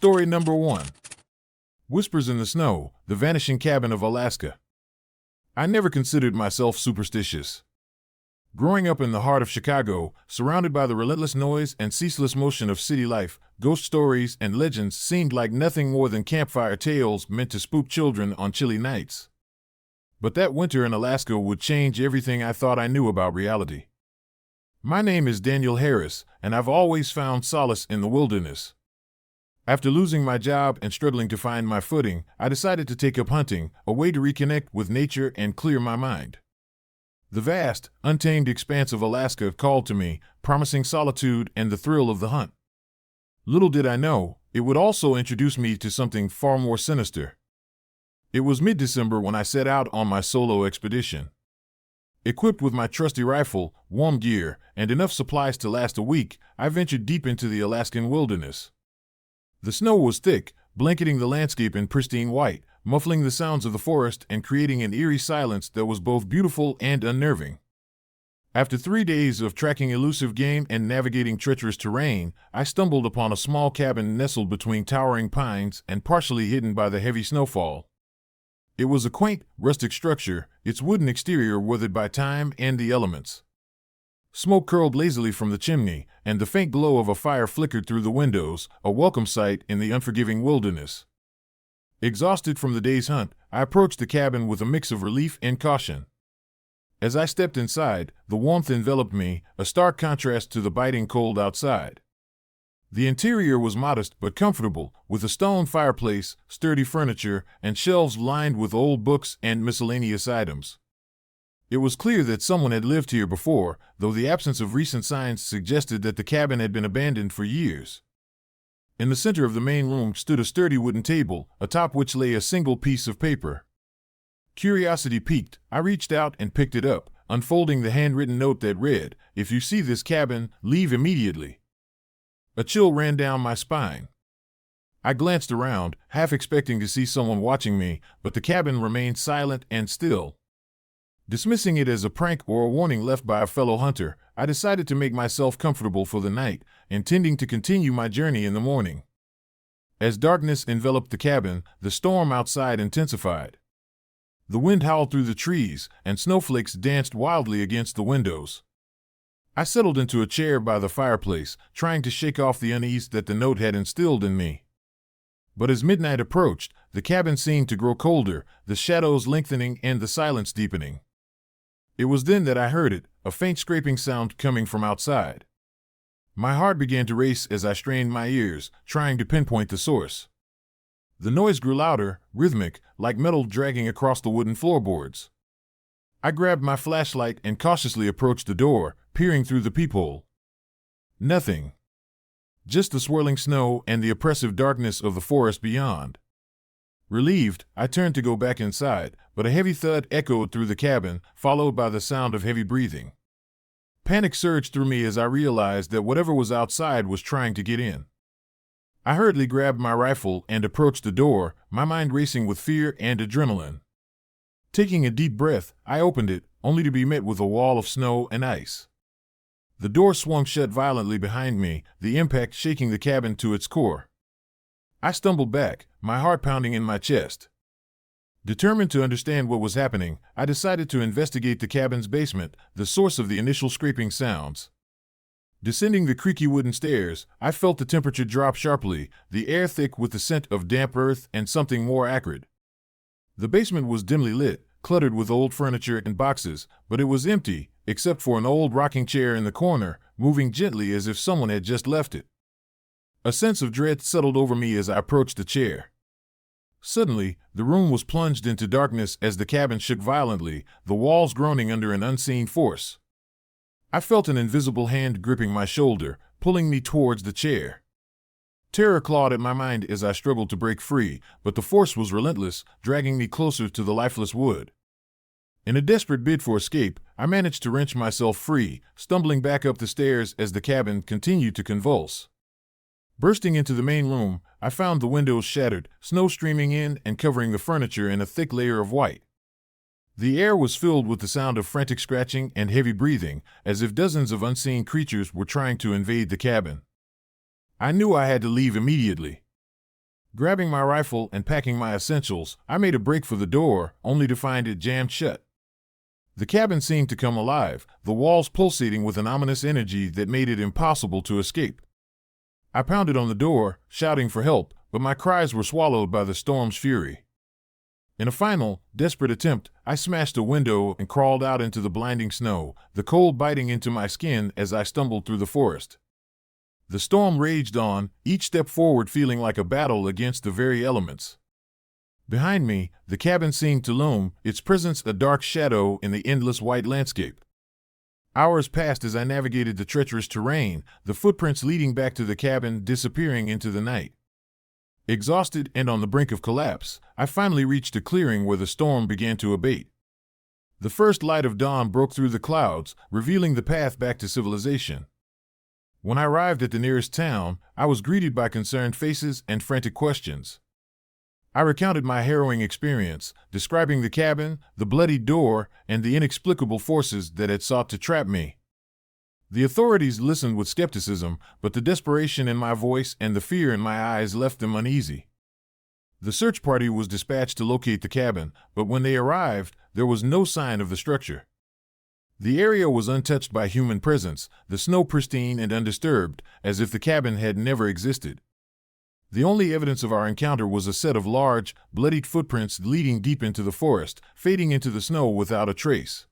Story number 1. Whispers in the Snow, The Vanishing Cabin of Alaska. I never considered myself superstitious. Growing up in the heart of Chicago, surrounded by the relentless noise and ceaseless motion of city life, ghost stories and legends seemed like nothing more than campfire tales meant to spook children on chilly nights. But that winter in Alaska would change everything I thought I knew about reality. My name is Daniel Harris, and I've always found solace in the wilderness. After losing my job and struggling to find my footing, I decided to take up hunting, a way to reconnect with nature and clear my mind. The vast, untamed expanse of Alaska called to me, promising solitude and the thrill of the hunt. Little did I know, it would also introduce me to something far more sinister. It was mid-December when I set out on my solo expedition. Equipped with my trusty rifle, warm gear, and enough supplies to last a week, I ventured deep into the Alaskan wilderness. The snow was thick, blanketing the landscape in pristine white, muffling the sounds of the forest and creating an eerie silence that was both beautiful and unnerving. After 3 days of tracking elusive game and navigating treacherous terrain, I stumbled upon a small cabin nestled between towering pines and partially hidden by the heavy snowfall. It was a quaint, rustic structure, its wooden exterior weathered by time and the elements. Smoke curled lazily from the chimney, and the faint glow of a fire flickered through the windows, a welcome sight in the unforgiving wilderness. Exhausted from the day's hunt, I approached the cabin with a mix of relief and caution. As I stepped inside, the warmth enveloped me, a stark contrast to the biting cold outside. The interior was modest but comfortable, with a stone fireplace, sturdy furniture, and shelves lined with old books and miscellaneous items. It was clear that someone had lived here before, though the absence of recent signs suggested that the cabin had been abandoned for years. In the center of the main room stood a sturdy wooden table, atop which lay a single piece of paper. Curiosity piqued, I reached out and picked it up, unfolding the handwritten note that read, "If you see this cabin, leave immediately." A chill ran down my spine. I glanced around, half expecting to see someone watching me, but the cabin remained silent and still. Dismissing it as a prank or a warning left by a fellow hunter, I decided to make myself comfortable for the night, intending to continue my journey in the morning. As darkness enveloped the cabin, the storm outside intensified. The wind howled through the trees, and snowflakes danced wildly against the windows. I settled into a chair by the fireplace, trying to shake off the unease that the note had instilled in me. But as midnight approached, the cabin seemed to grow colder, the shadows lengthening and the silence deepening. It was then that I heard it, a faint scraping sound coming from outside. My heart began to race as I strained my ears, trying to pinpoint the source. The noise grew louder, rhythmic, like metal dragging across the wooden floorboards. I grabbed my flashlight and cautiously approached the door, peering through the peephole. Nothing. Just the swirling snow and the oppressive darkness of the forest beyond. Relieved, I turned to go back inside, but a heavy thud echoed through the cabin, followed by the sound of heavy breathing. Panic surged through me as I realized that whatever was outside was trying to get in. I hurriedly grabbed my rifle and approached the door, my mind racing with fear and adrenaline. Taking a deep breath, I opened it, only to be met with a wall of snow and ice. The door swung shut violently behind me, the impact shaking the cabin to its core. I stumbled back, my heart pounding in my chest. Determined to understand what was happening, I decided to investigate the cabin's basement, the source of the initial scraping sounds. Descending the creaky wooden stairs, I felt the temperature drop sharply, the air thick with the scent of damp earth and something more acrid. The basement was dimly lit, cluttered with old furniture and boxes, but it was empty, except for an old rocking chair in the corner, moving gently as if someone had just left it. A sense of dread settled over me as I approached the chair. Suddenly, the room was plunged into darkness as the cabin shook violently, the walls groaning under an unseen force. I felt an invisible hand gripping my shoulder, pulling me towards the chair. Terror clawed at my mind as I struggled to break free, but the force was relentless, dragging me closer to the lifeless wood. In a desperate bid for escape, I managed to wrench myself free, stumbling back up the stairs as the cabin continued to convulse. Bursting into the main room, I found the windows shattered, snow streaming in and covering the furniture in a thick layer of white. The air was filled with the sound of frantic scratching and heavy breathing, as if dozens of unseen creatures were trying to invade the cabin. I knew I had to leave immediately. Grabbing my rifle and packing my essentials, I made a break for the door, only to find it jammed shut. The cabin seemed to come alive, the walls pulsating with an ominous energy that made it impossible to escape. I pounded on the door, shouting for help, but my cries were swallowed by the storm's fury. In a final, desperate attempt, I smashed a window and crawled out into the blinding snow, the cold biting into my skin as I stumbled through the forest. The storm raged on, each step forward feeling like a battle against the very elements. Behind me, the cabin seemed to loom, its presence a dark shadow in the endless white landscape. Hours passed as I navigated the treacherous terrain, the footprints leading back to the cabin disappearing into the night. Exhausted and on the brink of collapse, I finally reached a clearing where the storm began to abate. The first light of dawn broke through the clouds, revealing the path back to civilization. When I arrived at the nearest town, I was greeted by concerned faces and frantic questions. I recounted my harrowing experience, describing the cabin, the bloodied door, and the inexplicable forces that had sought to trap me. The authorities listened with skepticism, but the desperation in my voice and the fear in my eyes left them uneasy. The search party was dispatched to locate the cabin, but when they arrived, there was no sign of the structure. The area was untouched by human presence, the snow pristine and undisturbed, as if the cabin had never existed. The only evidence of our encounter was a set of large, bloodied footprints leading deep into the forest, fading into the snow without a trace.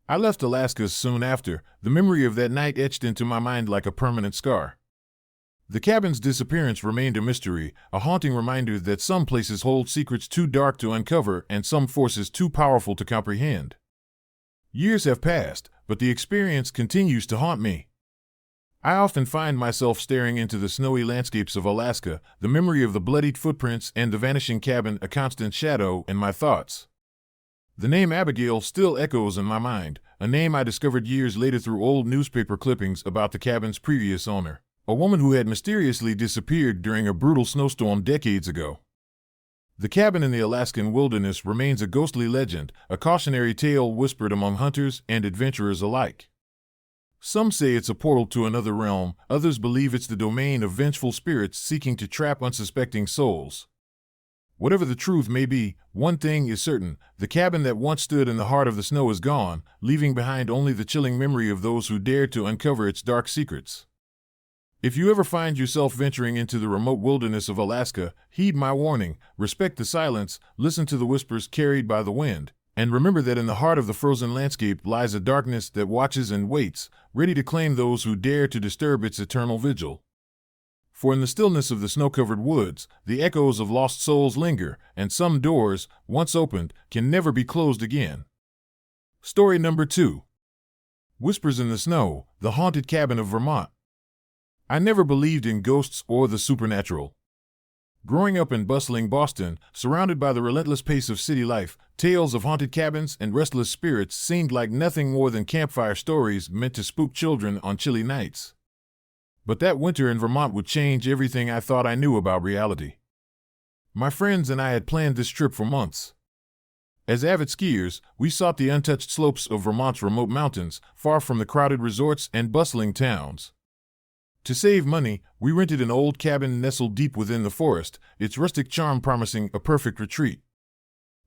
I left Alaska soon after, the memory of that night etched into my mind like a permanent scar. The cabin's disappearance remained a mystery, a haunting reminder that some places hold secrets too dark to uncover and some forces too powerful to comprehend. Years have passed, but the experience continues to haunt me. I often find myself staring into the snowy landscapes of Alaska, the memory of the bloodied footprints and the vanishing cabin a constant shadow in my thoughts. The name Abigail still echoes in my mind, a name I discovered years later through old newspaper clippings about the cabin's previous owner, a woman who had mysteriously disappeared during a brutal snowstorm decades ago. The cabin in the Alaskan wilderness remains a ghostly legend, a cautionary tale whispered among hunters and adventurers alike. Some say it's a portal to another realm, others believe it's the domain of vengeful spirits seeking to trap unsuspecting souls. Whatever the truth may be, one thing is certain, the cabin that once stood in the heart of the snow is gone, leaving behind only the chilling memory of those who dared to uncover its dark secrets. If you ever find yourself venturing into the remote wilderness of Alaska, heed my warning, respect the silence, listen to the whispers carried by the wind, and remember that in the heart of the frozen landscape lies a darkness that watches and waits, ready to claim those who dare to disturb its eternal vigil. For in the stillness of the snow-covered woods, the echoes of lost souls linger, and some doors, once opened, can never be closed again. Story number 2. Whispers in the Snow, the Haunted Cabin of Vermont. I never believed in ghosts or the supernatural. Growing up in bustling Boston, surrounded by the relentless pace of city life, tales of haunted cabins and restless spirits seemed like nothing more than campfire stories meant to spook children on chilly nights. But that winter in Vermont would change everything I thought I knew about reality. My friends and I had planned this trip for months. As avid skiers, we sought the untouched slopes of Vermont's remote mountains, far from the crowded resorts and bustling towns. To save money, we rented an old cabin nestled deep within the forest, its rustic charm promising a perfect retreat.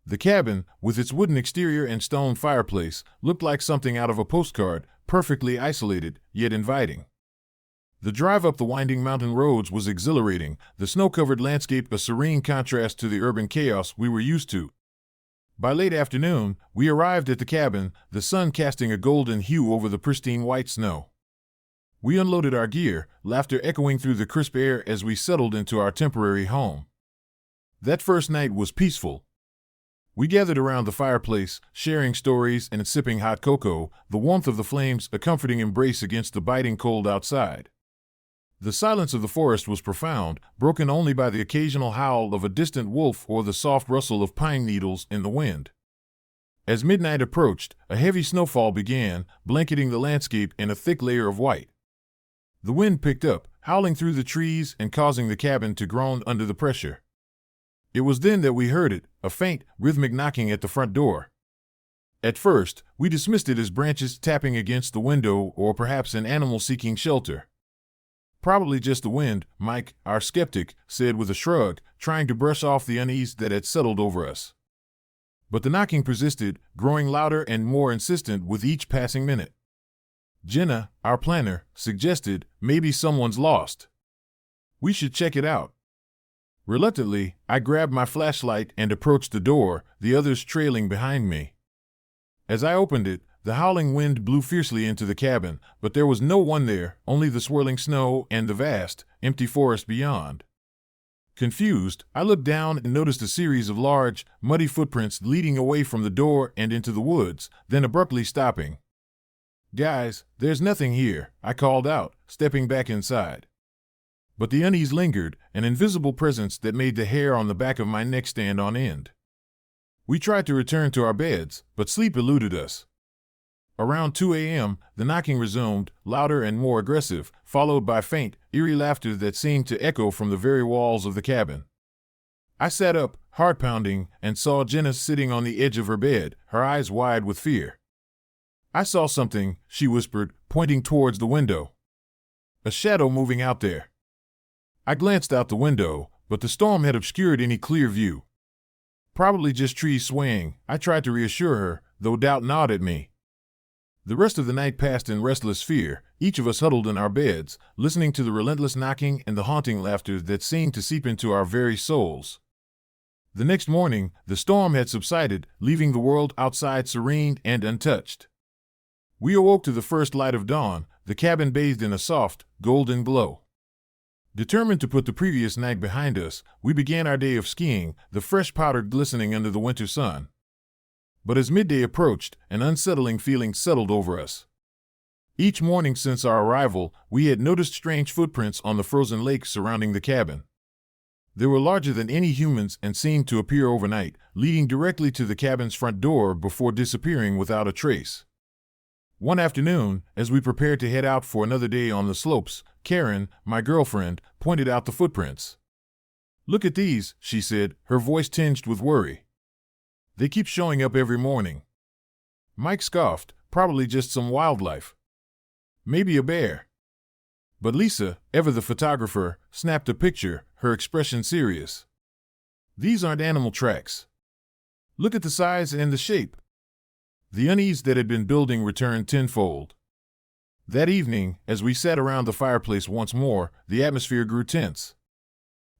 The cabin, with its wooden exterior and stone fireplace, looked like something out of a postcard, perfectly isolated, yet inviting. The drive up the winding mountain roads was exhilarating, the snow-covered landscape a serene contrast to the urban chaos we were used to. By late afternoon, we arrived at the cabin, the sun casting a golden hue over the pristine white snow. We unloaded our gear, laughter echoing through the crisp air as we settled into our temporary home. That first night was peaceful. We gathered around the fireplace, sharing stories and sipping hot cocoa, the warmth of the flames a comforting embrace against the biting cold outside. The silence of the forest was profound, broken only by the occasional howl of a distant wolf or the soft rustle of pine needles in the wind. As midnight approached, a heavy snowfall began, blanketing the landscape in a thick layer of white. The wind picked up, howling through the trees and causing the cabin to groan under the pressure. It was then that we heard it, a faint, rhythmic knocking at the front door. At first, we dismissed it as branches tapping against the window or perhaps an animal seeking shelter. Probably just the wind, Mike, our skeptic, said with a shrug, trying to brush off the unease that had settled over us. But the knocking persisted, growing louder and more insistent with each passing minute. Jenna, our planner, suggested, maybe someone's lost. We should check it out. Reluctantly, I grabbed my flashlight and approached the door, the others trailing behind me. As I opened it, the howling wind blew fiercely into the cabin, but there was no one there, only the swirling snow and the vast, empty forest beyond. Confused, I looked down and noticed a series of large, muddy footprints leading away from the door and into the woods, then abruptly stopping. "Guys, there's nothing here," I called out, stepping back inside. But the unease lingered, an invisible presence that made the hair on the back of my neck stand on end. We tried to return to our beds, but sleep eluded us. Around 2 a.m., the knocking resumed, louder and more aggressive, followed by faint, eerie laughter that seemed to echo from the very walls of the cabin. I sat up, heart pounding, and saw Jenna sitting on the edge of her bed, her eyes wide with fear. "I saw something," she whispered, pointing towards the window. "A shadow moving out there." I glanced out the window, but the storm had obscured any clear view. "Probably just trees swaying," I tried to reassure her, though doubt gnawed at me. The rest of the night passed in restless fear, each of us huddled in our beds, listening to the relentless knocking and the haunting laughter that seemed to seep into our very souls. The next morning, the storm had subsided, leaving the world outside serene and untouched. We awoke to the first light of dawn, the cabin bathed in a soft, golden glow. Determined to put the previous night behind us, we began our day of skiing, the fresh powder glistening under the winter sun. But as midday approached, an unsettling feeling settled over us. Each morning since our arrival, we had noticed strange footprints on the frozen lake surrounding the cabin. They were larger than any humans and seemed to appear overnight, leading directly to the cabin's front door before disappearing without a trace. One afternoon, as we prepared to head out for another day on the slopes, Karen, my girlfriend, pointed out the footprints. "Look at these," she said, her voice tinged with worry. "They keep showing up every morning." Mike scoffed, "Probably just some wildlife. Maybe a bear." But Lisa, ever the photographer, snapped a picture, her expression serious. "These aren't animal tracks. Look at the size and the shape." The unease that had been building returned tenfold. That evening, as we sat around the fireplace once more, the atmosphere grew tense.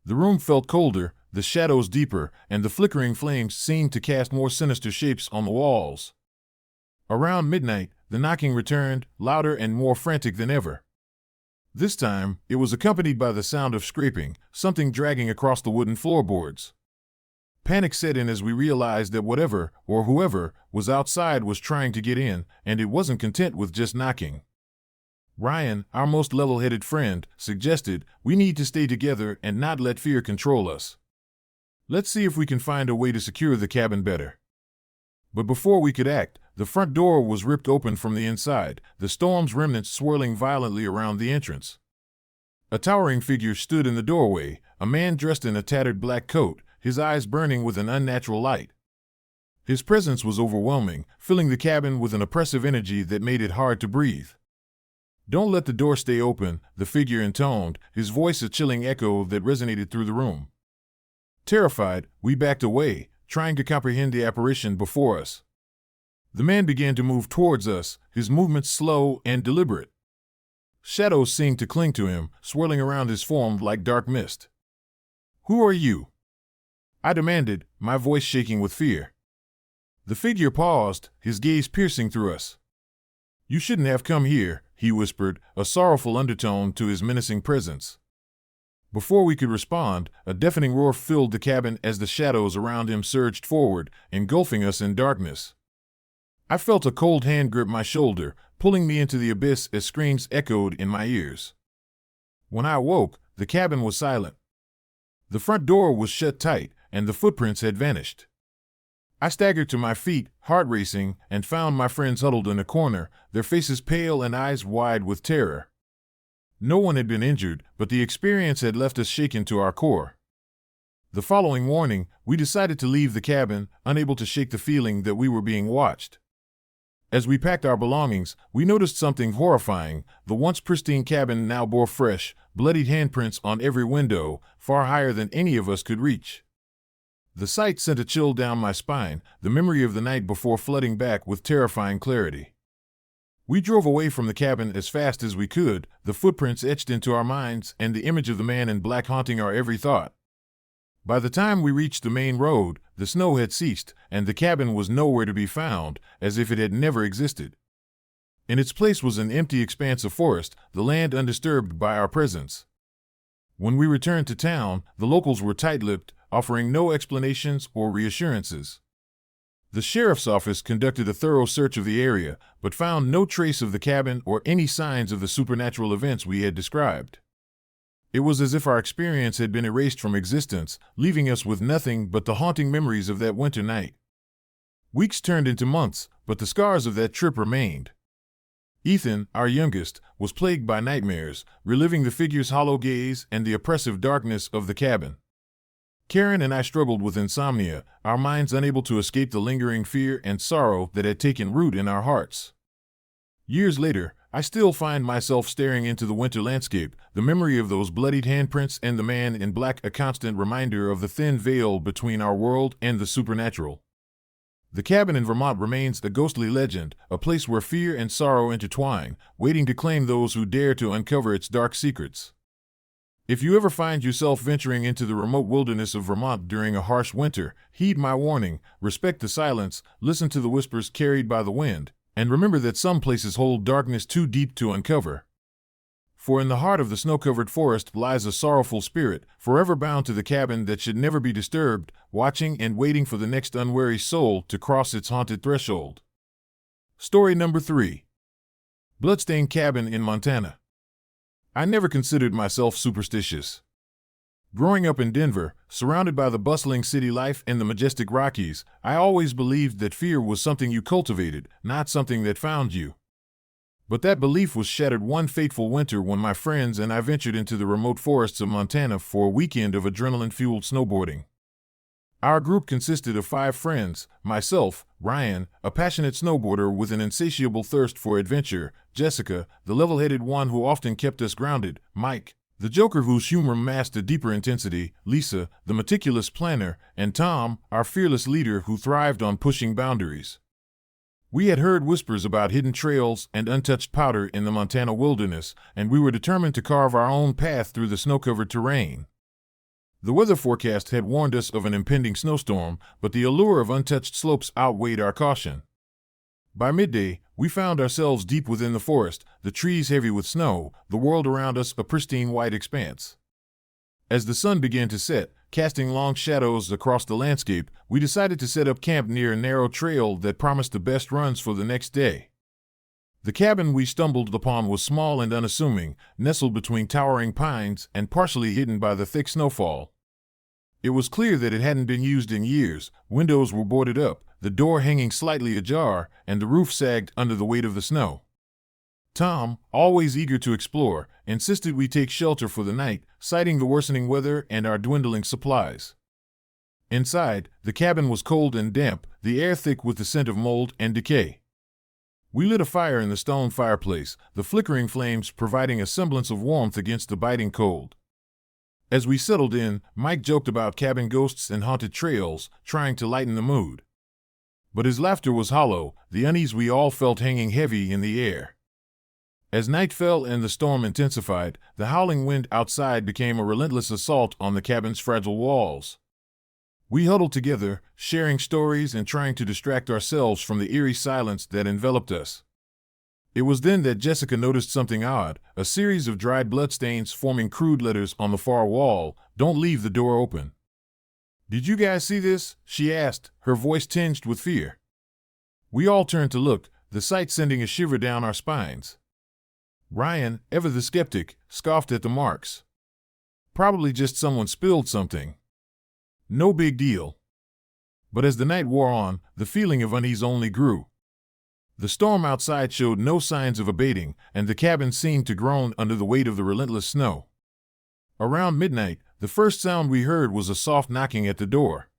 The room felt colder, the shadows deeper, and the flickering flames seemed to cast more sinister shapes on the walls. Around midnight, the knocking returned, louder and more frantic than ever. This time, it was accompanied by the sound of scraping, something dragging across the wooden floorboards. Panic set in as we realized that whatever, or whoever, was outside was trying to get in, and it wasn't content with just knocking. Ryan, our most level-headed friend, suggested, "We need to stay together and not let fear control us. Let's see if we can find a way to secure the cabin better." But before we could act, the front door was ripped open from the inside, the storm's remnants swirling violently around the entrance. A towering figure stood in the doorway, a man dressed in a tattered black coat, his eyes burning with an unnatural light. His presence was overwhelming, filling the cabin with an oppressive energy that made it hard to breathe. "Don't let the door stay open," the figure intoned, his voice a chilling echo that resonated through the room. Terrified, we backed away, trying to comprehend the apparition before us. The man began to move towards us, his movements slow and deliberate. Shadows seemed to cling to him, swirling around his form like dark mist. "Who are you?" I demanded, my voice shaking with fear. The figure paused, his gaze piercing through us. "You shouldn't have come here," he whispered, a sorrowful undertone to his menacing presence. Before we could respond, a deafening roar filled the cabin as the shadows around him surged forward, engulfing us in darkness. I felt a cold hand grip my shoulder, pulling me into the abyss as screams echoed in my ears. When I awoke, the cabin was silent. The front door was shut tight, and the footprints had vanished. I staggered to my feet, heart racing, and found my friends huddled in a corner, their faces pale and eyes wide with terror. No one had been injured, but the experience had left us shaken to our core. The following morning, we decided to leave the cabin, unable to shake the feeling that we were being watched. As we packed our belongings, we noticed something horrifying. The once pristine cabin now bore fresh, bloodied handprints on every window, far higher than any of us could reach. The sight sent a chill down my spine, the memory of the night before flooding back with terrifying clarity. We drove away from the cabin as fast as we could, the footprints etched into our minds and the image of the man in black haunting our every thought. By the time we reached the main road, the snow had ceased, and the cabin was nowhere to be found, as if it had never existed. In its place was an empty expanse of forest, the land undisturbed by our presence. When we returned to town, the locals were tight-lipped, offering no explanations or reassurances. The sheriff's office conducted a thorough search of the area, but found no trace of the cabin or any signs of the supernatural events we had described. It was as if our experience had been erased from existence, leaving us with nothing but the haunting memories of that winter night. Weeks turned into months, but the scars of that trip remained. Ethan, our youngest, was plagued by nightmares, reliving the figure's hollow gaze and the oppressive darkness of the cabin. Karen and I struggled with insomnia, our minds unable to escape the lingering fear and sorrow that had taken root in our hearts. Years later, I still find myself staring into the winter landscape, the memory of those bloodied handprints and the man in black a constant reminder of the thin veil between our world and the supernatural. The cabin in Vermont remains a ghostly legend, a place where fear and sorrow intertwine, waiting to claim those who dare to uncover its dark secrets. If you ever find yourself venturing into the remote wilderness of Vermont during a harsh winter, heed my warning, respect the silence, listen to the whispers carried by the wind, and remember that some places hold darkness too deep to uncover. For in the heart of the snow-covered forest lies a sorrowful spirit, forever bound to the cabin that should never be disturbed, watching and waiting for the next unwary soul to cross its haunted threshold. Story number 3. Bloodstained Cabin in Montana. I never considered myself superstitious. Growing up in Denver, surrounded by the bustling city life and the majestic Rockies, I always believed that fear was something you cultivated, not something that found you. But that belief was shattered one fateful winter when my friends and I ventured into the remote forests of Montana for a weekend of adrenaline-fueled snowboarding. Our group consisted of 5 friends: myself, Ryan, a passionate snowboarder with an insatiable thirst for adventure; Jessica, the level-headed one who often kept us grounded; Mike, the joker whose humor masked a deeper intensity; Lisa, the meticulous planner; and Tom, our fearless leader who thrived on pushing boundaries. We had heard whispers about hidden trails and untouched powder in the Montana wilderness, and we were determined to carve our own path through the snow-covered terrain. The weather forecast had warned us of an impending snowstorm, but the allure of untouched slopes outweighed our caution. By midday, we found ourselves deep within the forest, the trees heavy with snow, the world around us a pristine white expanse. As the sun began to set, casting long shadows across the landscape, we decided to set up camp near a narrow trail that promised the best runs for the next day. The cabin we stumbled upon was small and unassuming, nestled between towering pines and partially hidden by the thick snowfall. It was clear that it hadn't been used in years. Windows were boarded up, the door hanging slightly ajar, and the roof sagged under the weight of the snow. Tom, always eager to explore, insisted we take shelter for the night, citing the worsening weather and our dwindling supplies. Inside, the cabin was cold and damp, the air thick with the scent of mold and decay. We lit a fire in the stone fireplace, the flickering flames providing a semblance of warmth against the biting cold. As we settled in, Mike joked about cabin ghosts and haunted trails, trying to lighten the mood. But his laughter was hollow, the unease we all felt hanging heavy in the air. As night fell and the storm intensified, the howling wind outside became a relentless assault on the cabin's fragile walls. We huddled together, sharing stories and trying to distract ourselves from the eerie silence that enveloped us. It was then that Jessica noticed something odd, a series of dried bloodstains forming crude letters on the far wall. "Don't leave the door open." "Did you guys see this?" she asked, her voice tinged with fear. We all turned to look, the sight sending a shiver down our spines. Ryan, ever the skeptic, scoffed at the marks. "Probably just someone spilled something. No big deal." But as the night wore on, the feeling of unease only grew. The storm outside showed no signs of abating, and the cabin seemed to groan under the weight of the relentless snow. Around midnight, the first sound we heard was a soft knocking at the door.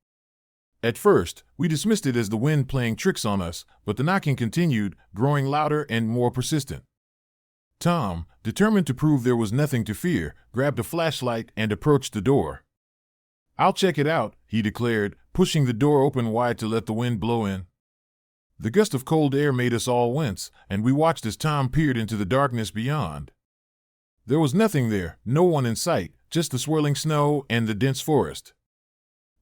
At first, we dismissed it as the wind playing tricks on us, but the knocking continued, growing louder and more persistent. Tom, determined to prove there was nothing to fear, grabbed a flashlight and approached the door. "I'll check it out," he declared, pushing the door open wide to let the wind blow in. The gust of cold air made us all wince, and we watched as Tom peered into the darkness beyond. There was nothing there, no one in sight, just the swirling snow and the dense forest.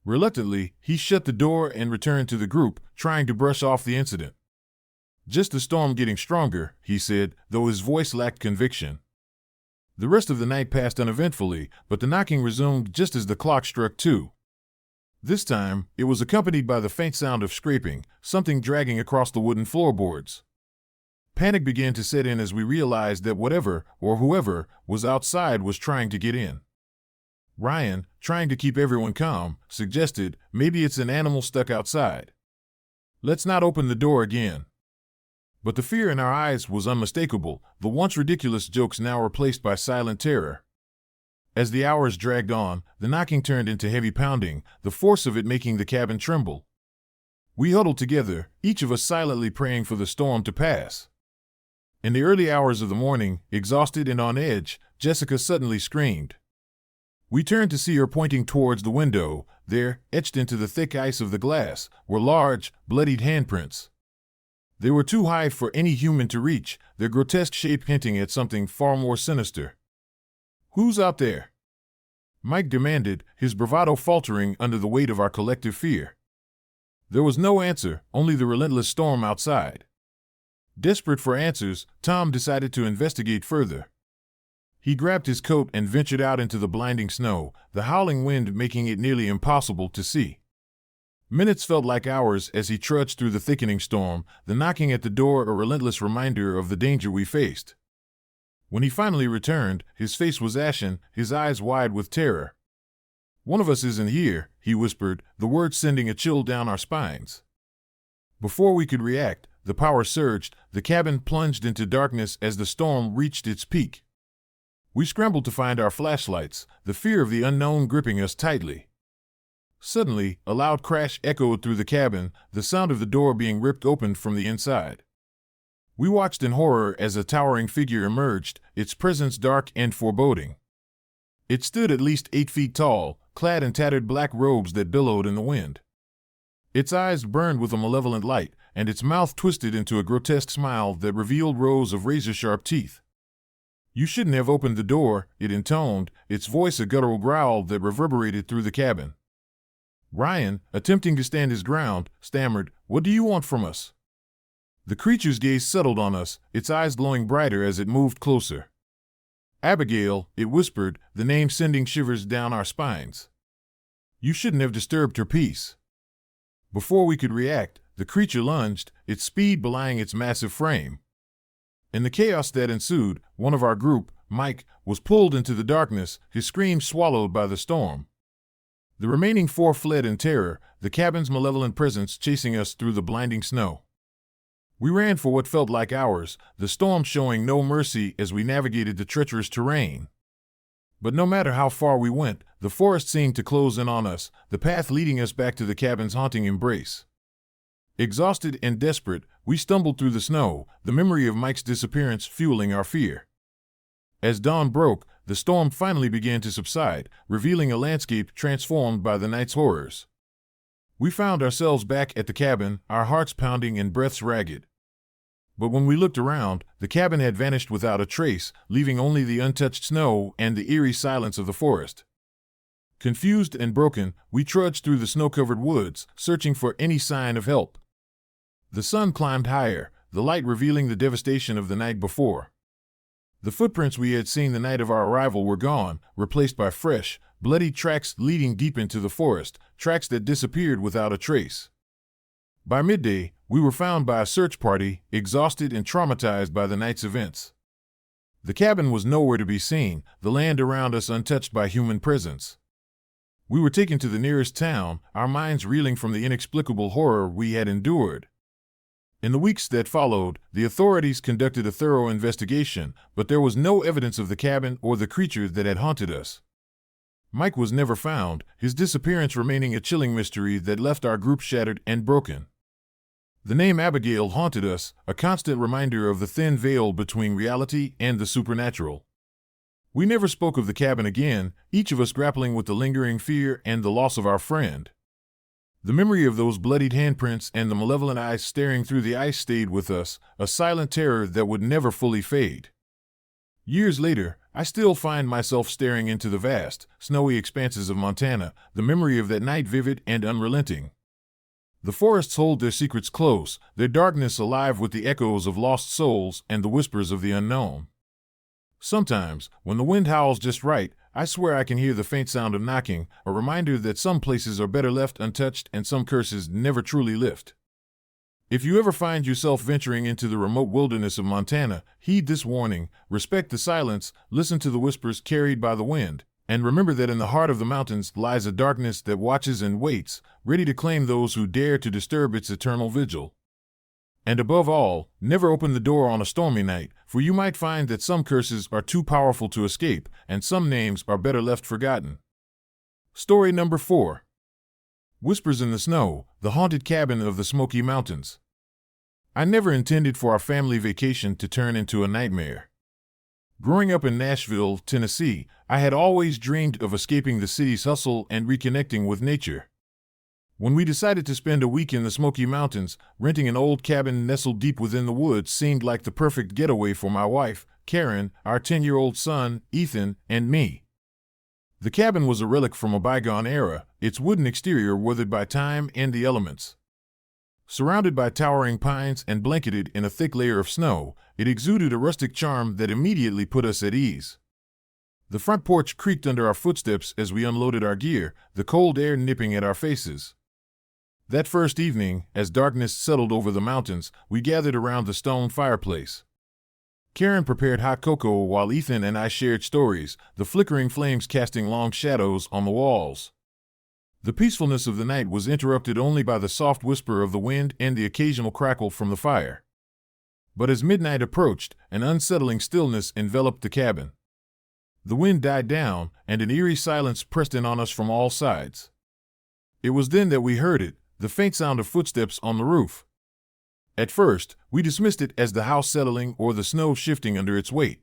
Reluctantly, he shut the door and returned to the group, trying to brush off the incident. "Just the storm getting stronger," he said, though his voice lacked conviction. The rest of the night passed uneventfully, but the knocking resumed just as the clock struck 2. This time, it was accompanied by the faint sound of scraping, something dragging across the wooden floorboards. Panic began to set in as we realized that whatever, or whoever, was outside was trying to get in. Ryan, trying to keep everyone calm, suggested, "Maybe it's an animal stuck outside. Let's not open the door again." But the fear in our eyes was unmistakable, the once ridiculous jokes now replaced by silent terror. As the hours dragged on, the knocking turned into heavy pounding, the force of it making the cabin tremble. We huddled together, each of us silently praying for the storm to pass. In the early hours of the morning, exhausted and on edge, Jessica suddenly screamed. We turned to see her pointing towards the window. There, etched into the thick ice of the glass, were large, bloodied handprints. They were too high for any human to reach, their grotesque shape hinting at something far more sinister. "Who's out there?" Mike demanded, his bravado faltering under the weight of our collective fear. There was no answer, only the relentless storm outside. Desperate for answers, Tom decided to investigate further. He grabbed his coat and ventured out into the blinding snow, the howling wind making it nearly impossible to see. Minutes felt like hours as he trudged through the thickening storm, the knocking at the door a relentless reminder of the danger we faced. When he finally returned, his face was ashen, his eyes wide with terror. "One of us isn't here," he whispered, the words sending a chill down our spines. Before we could react, the power surged, the cabin plunged into darkness as the storm reached its peak. We scrambled to find our flashlights, the fear of the unknown gripping us tightly. Suddenly, a loud crash echoed through the cabin, the sound of the door being ripped open from the inside. We watched in horror as a towering figure emerged, its presence dark and foreboding. It stood at least 8 feet tall, clad in tattered black robes that billowed in the wind. Its eyes burned with a malevolent light, and its mouth twisted into a grotesque smile that revealed rows of razor-sharp teeth. "You shouldn't have opened the door," it intoned, its voice a guttural growl that reverberated through the cabin. Ryan, attempting to stand his ground, stammered, "What do you want from us?" The creature's gaze settled on us, its eyes glowing brighter as it moved closer. "Abigail," it whispered, the name sending shivers down our spines. "You shouldn't have disturbed her peace." Before we could react, the creature lunged, its speed belying its massive frame. In the chaos that ensued, one of our group, Mike, was pulled into the darkness, his screams swallowed by the storm. The remaining 4 fled in terror, the cabin's malevolent presence chasing us through the blinding snow. We ran for what felt like hours, the storm showing no mercy as we navigated the treacherous terrain. But no matter how far we went, the forest seemed to close in on us, the path leading us back to the cabin's haunting embrace. Exhausted and desperate, we stumbled through the snow, the memory of Mike's disappearance fueling our fear. As dawn broke, the storm finally began to subside, revealing a landscape transformed by the night's horrors. We found ourselves back at the cabin, our hearts pounding and breaths ragged. But when we looked around, the cabin had vanished without a trace, leaving only the untouched snow and the eerie silence of the forest. Confused and broken, we trudged through the snow-covered woods, searching for any sign of help. The sun climbed higher, the light revealing the devastation of the night before. The footprints we had seen the night of our arrival were gone, replaced by fresh, bloody tracks leading deep into the forest, tracks that disappeared without a trace. By midday, we were found by a search party, exhausted and traumatized by the night's events. The cabin was nowhere to be seen, the land around us untouched by human presence. We were taken to the nearest town, our minds reeling from the inexplicable horror we had endured. In the weeks that followed, the authorities conducted a thorough investigation, but there was no evidence of the cabin or the creature that had haunted us. Mike was never found, his disappearance remaining a chilling mystery that left our group shattered and broken. The name Abigail haunted us, a constant reminder of the thin veil between reality and the supernatural. We never spoke of the cabin again, each of us grappling with the lingering fear and the loss of our friend. The memory of those bloodied handprints and the malevolent eyes staring through the ice stayed with us, a silent terror that would never fully fade. Years later, I still find myself staring into the vast, snowy expanses of Montana, the memory of that night vivid and unrelenting. The forests hold their secrets close, their darkness alive with the echoes of lost souls and the whispers of the unknown. Sometimes, when the wind howls just right, I swear I can hear the faint sound of knocking, a reminder that some places are better left untouched and some curses never truly lift. If you ever find yourself venturing into the remote wilderness of Montana, heed this warning, respect the silence, listen to the whispers carried by the wind, and remember that in the heart of the mountains lies a darkness that watches and waits, ready to claim those who dare to disturb its eternal vigil. And above all, never open the door on a stormy night, for you might find that some curses are too powerful to escape, and some names are better left forgotten. Story number 4. Whispers in the Snow, the Haunted Cabin of the Smoky Mountains. I never intended for our family vacation to turn into a nightmare. Growing up in Nashville, Tennessee, I had always dreamed of escaping the city's hustle and reconnecting with nature. When we decided to spend a week in the Smoky Mountains, renting an old cabin nestled deep within the woods seemed like the perfect getaway for my wife, Karen, our 10-year-old son, Ethan, and me. The cabin was a relic from a bygone era, its wooden exterior weathered by time and the elements. Surrounded by towering pines and blanketed in a thick layer of snow, it exuded a rustic charm that immediately put us at ease. The front porch creaked under our footsteps as we unloaded our gear, the cold air nipping at our faces. That first evening, as darkness settled over the mountains, we gathered around the stone fireplace. Karen prepared hot cocoa while Ethan and I shared stories, the flickering flames casting long shadows on the walls. The peacefulness of the night was interrupted only by the soft whisper of the wind and the occasional crackle from the fire. But as midnight approached, an unsettling stillness enveloped the cabin. The wind died down, and an eerie silence pressed in on us from all sides. It was then that we heard it, the faint sound of footsteps on the roof. At first, we dismissed it as the house settling or the snow shifting under its weight.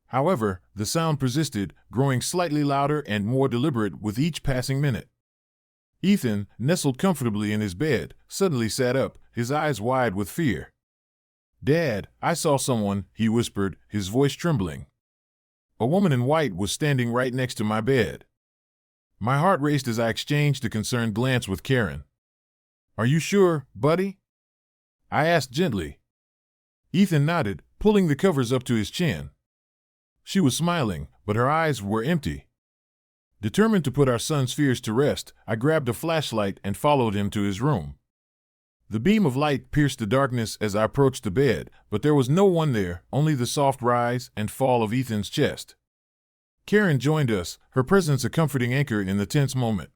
However, the sound persisted, growing slightly louder and more deliberate with each passing minute. Ethan, nestled comfortably in his bed, suddenly sat up, his eyes wide with fear. "Dad, I saw someone," he whispered, his voice trembling. A woman in white was standing right next to my bed. My heart raced as I exchanged a concerned glance with Karen. "Are you sure, buddy?" I asked gently. Ethan nodded, pulling the covers up to his chin. She was smiling, but her eyes were empty. Determined to put our son's fears to rest, I grabbed a flashlight and followed him to his room. The beam of light pierced the darkness as I approached the bed, but there was no one there, only the soft rise and fall of Ethan's chest. Karen joined us, her presence a comforting anchor in the tense moment.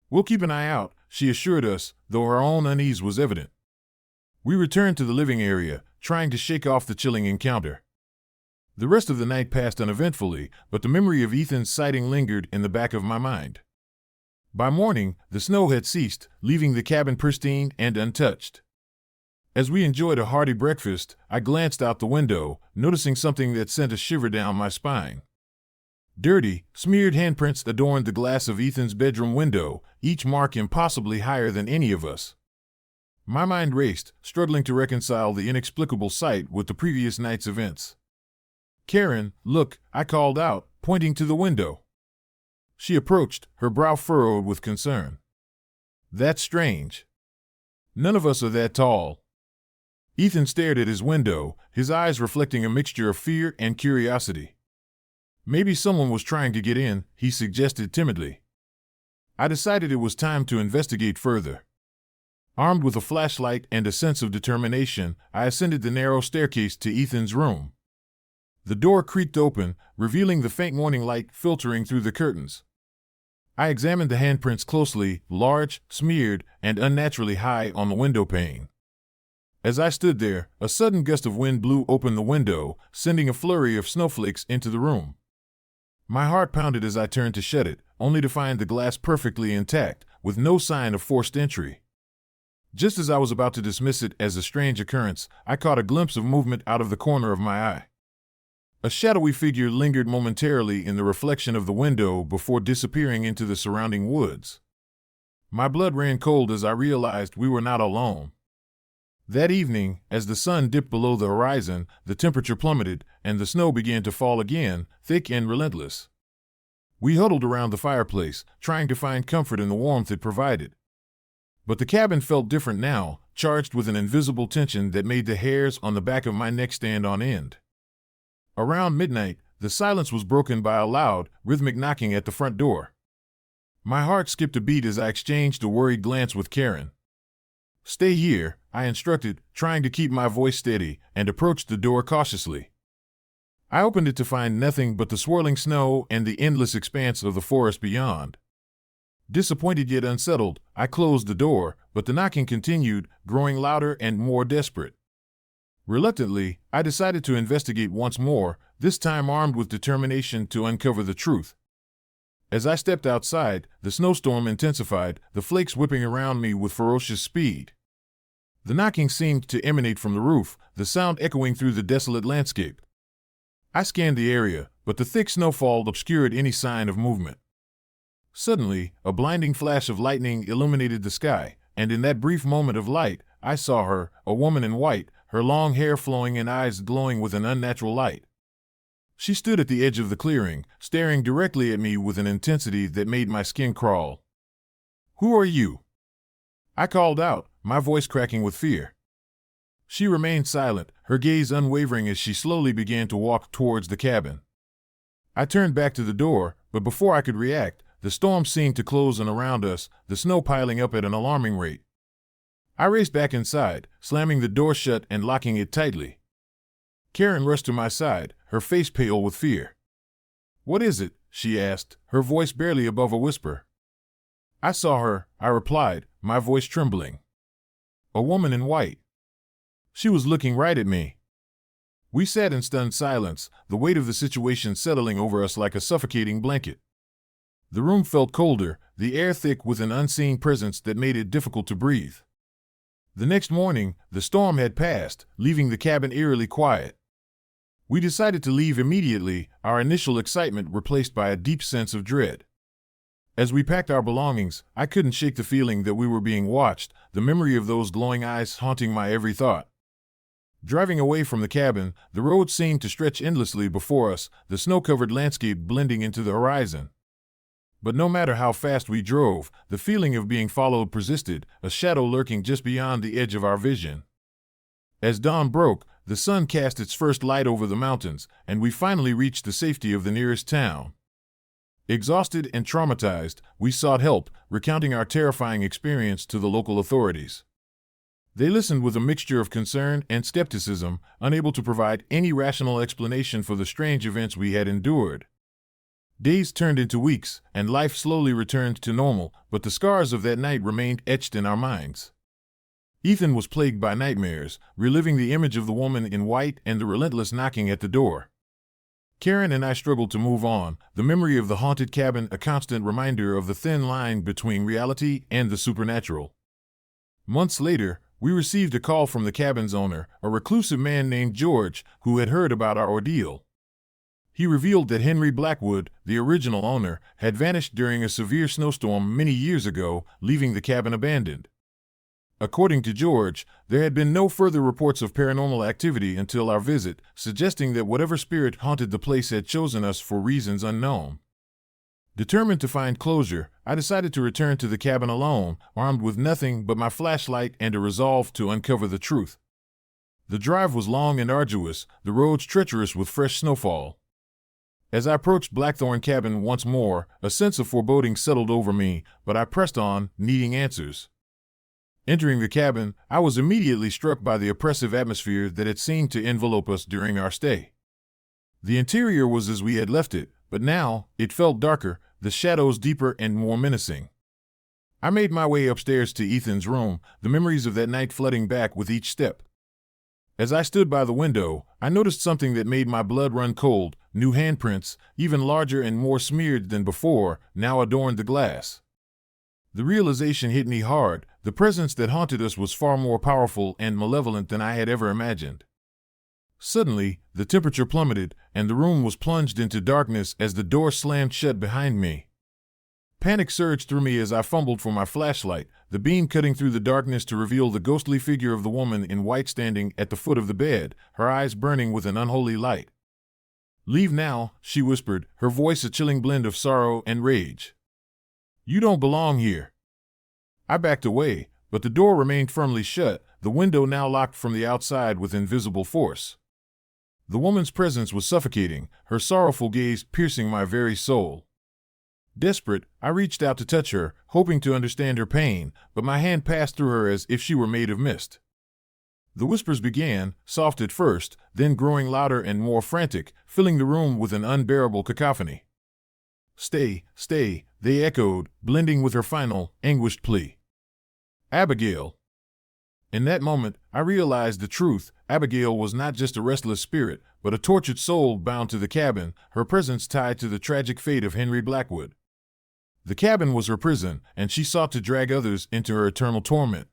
"We'll keep an eye out," she assured us, though her own unease was evident. We returned to the living area, trying to shake off the chilling encounter. The rest of the night passed uneventfully, but the memory of Ethan's sighting lingered in the back of my mind. By morning, the snow had ceased, leaving the cabin pristine and untouched. As we enjoyed a hearty breakfast, I glanced out the window, noticing something that sent a shiver down my spine. Dirty, smeared handprints adorned the glass of Ethan's bedroom window, each mark impossibly higher than any of us. My mind raced, struggling to reconcile the inexplicable sight with the previous night's events. "Karen, look," I called out, pointing to the window. She approached, her brow furrowed with concern. "That's strange. None of us are that tall." Ethan stared at his window, his eyes reflecting a mixture of fear and curiosity. "Maybe someone was trying to get in," he suggested timidly. I decided it was time to investigate further. Armed with a flashlight and a sense of determination, I ascended the narrow staircase to Ethan's room. The door creaked open, revealing the faint morning light filtering through the curtains. I examined the handprints closely, large, smeared, and unnaturally high on the window pane. As I stood there, a sudden gust of wind blew open the window, sending a flurry of snowflakes into the room. My heart pounded as I turned to shut it, only to find the glass perfectly intact, with no sign of forced entry. Just as I was about to dismiss it as a strange occurrence, I caught a glimpse of movement out of the corner of my eye. A shadowy figure lingered momentarily in the reflection of the window before disappearing into the surrounding woods. My blood ran cold as I realized we were not alone. That evening, as the sun dipped below the horizon, the temperature plummeted, and the snow began to fall again, thick and relentless. We huddled around the fireplace, trying to find comfort in the warmth it provided. But the cabin felt different now, charged with an invisible tension that made the hairs on the back of my neck stand on end. Around midnight, the silence was broken by a loud, rhythmic knocking at the front door. My heart skipped a beat as I exchanged a worried glance with Karen. "Stay here," I instructed, trying to keep my voice steady, and approached the door cautiously. I opened it to find nothing but the swirling snow and the endless expanse of the forest beyond. Disappointed yet unsettled, I closed the door, but the knocking continued, growing louder and more desperate. Reluctantly, I decided to investigate once more, this time armed with determination to uncover the truth. As I stepped outside, the snowstorm intensified, the flakes whipping around me with ferocious speed. The knocking seemed to emanate from the roof, the sound echoing through the desolate landscape. I scanned the area, but the thick snowfall obscured any sign of movement. Suddenly, a blinding flash of lightning illuminated the sky, and in that brief moment of light, I saw her, a woman in white, her long hair flowing and eyes glowing with an unnatural light. She stood at the edge of the clearing, staring directly at me with an intensity that made my skin crawl. "Who are you?" I called out, my voice cracking with fear. She remained silent, her gaze unwavering as she slowly began to walk towards the cabin. I turned back to the door, but before I could react, the storm seemed to close in around us, the snow piling up at an alarming rate. I raced back inside, slamming the door shut and locking it tightly. Karen rushed to my side, her face pale with fear. "What is it?" she asked, her voice barely above a whisper. "I saw her," I replied, my voice trembling. "A woman in white. She was looking right at me." We sat in stunned silence, the weight of the situation settling over us like a suffocating blanket. The room felt colder, the air thick with an unseen presence that made it difficult to breathe. The next morning, the storm had passed, leaving the cabin eerily quiet. We decided to leave immediately, our initial excitement replaced by a deep sense of dread. As we packed our belongings, I couldn't shake the feeling that we were being watched, the memory of those glowing eyes haunting my every thought. Driving away from the cabin, the road seemed to stretch endlessly before us, the snow-covered landscape blending into the horizon. But no matter how fast we drove, the feeling of being followed persisted, a shadow lurking just beyond the edge of our vision. As dawn broke, the sun cast its first light over the mountains, and we finally reached the safety of the nearest town. Exhausted and traumatized, we sought help, recounting our terrifying experience to the local authorities. They listened with a mixture of concern and skepticism, unable to provide any rational explanation for the strange events we had endured. Days turned into weeks, and life slowly returned to normal, but the scars of that night remained etched in our minds. Ethan was plagued by nightmares, reliving the image of the woman in white and the relentless knocking at the door. Karen and I struggled to move on, the memory of the haunted cabin a constant reminder of the thin line between reality and the supernatural. Months later, we received a call from the cabin's owner, a reclusive man named George, who had heard about our ordeal. He revealed that Henry Blackwood, the original owner, had vanished during a severe snowstorm many years ago, leaving the cabin abandoned. According to George, there had been no further reports of paranormal activity until our visit, suggesting that whatever spirit haunted the place had chosen us for reasons unknown. Determined to find closure, I decided to return to the cabin alone, armed with nothing but my flashlight and a resolve to uncover the truth. The drive was long and arduous, the roads treacherous with fresh snowfall. As I approached Blackthorn Cabin once more, a sense of foreboding settled over me, but I pressed on, needing answers. Entering the cabin, I was immediately struck by the oppressive atmosphere that had seemed to envelope us during our stay. The interior was as we had left it, but now it felt darker, the shadows deeper and more menacing. I made my way upstairs to Ethan's room, the memories of that night flooding back with each step. As I stood by the window, I noticed something that made my blood run cold, new handprints, even larger and more smeared than before, now adorned the glass. The realization hit me hard. The presence that haunted us was far more powerful and malevolent than I had ever imagined. Suddenly, the temperature plummeted, and the room was plunged into darkness as the door slammed shut behind me. Panic surged through me as I fumbled for my flashlight, the beam cutting through the darkness to reveal the ghostly figure of the woman in white standing at the foot of the bed, her eyes burning with an unholy light. "Leave now," she whispered, her voice a chilling blend of sorrow and rage. "You don't belong here." I backed away, but the door remained firmly shut, the window now locked from the outside with invisible force. The woman's presence was suffocating, her sorrowful gaze piercing my very soul. Desperate, I reached out to touch her, hoping to understand her pain, but my hand passed through her as if she were made of mist. The whispers began, soft at first, then growing louder and more frantic, filling the room with an unbearable cacophony. "Stay, stay," they echoed, blending with her final, anguished plea. "Abigail." In that moment, I realized the truth. Abigail was not just a restless spirit, but a tortured soul bound to the cabin, her presence tied to the tragic fate of Henry Blackwood. The cabin was her prison, and she sought to drag others into her eternal torment.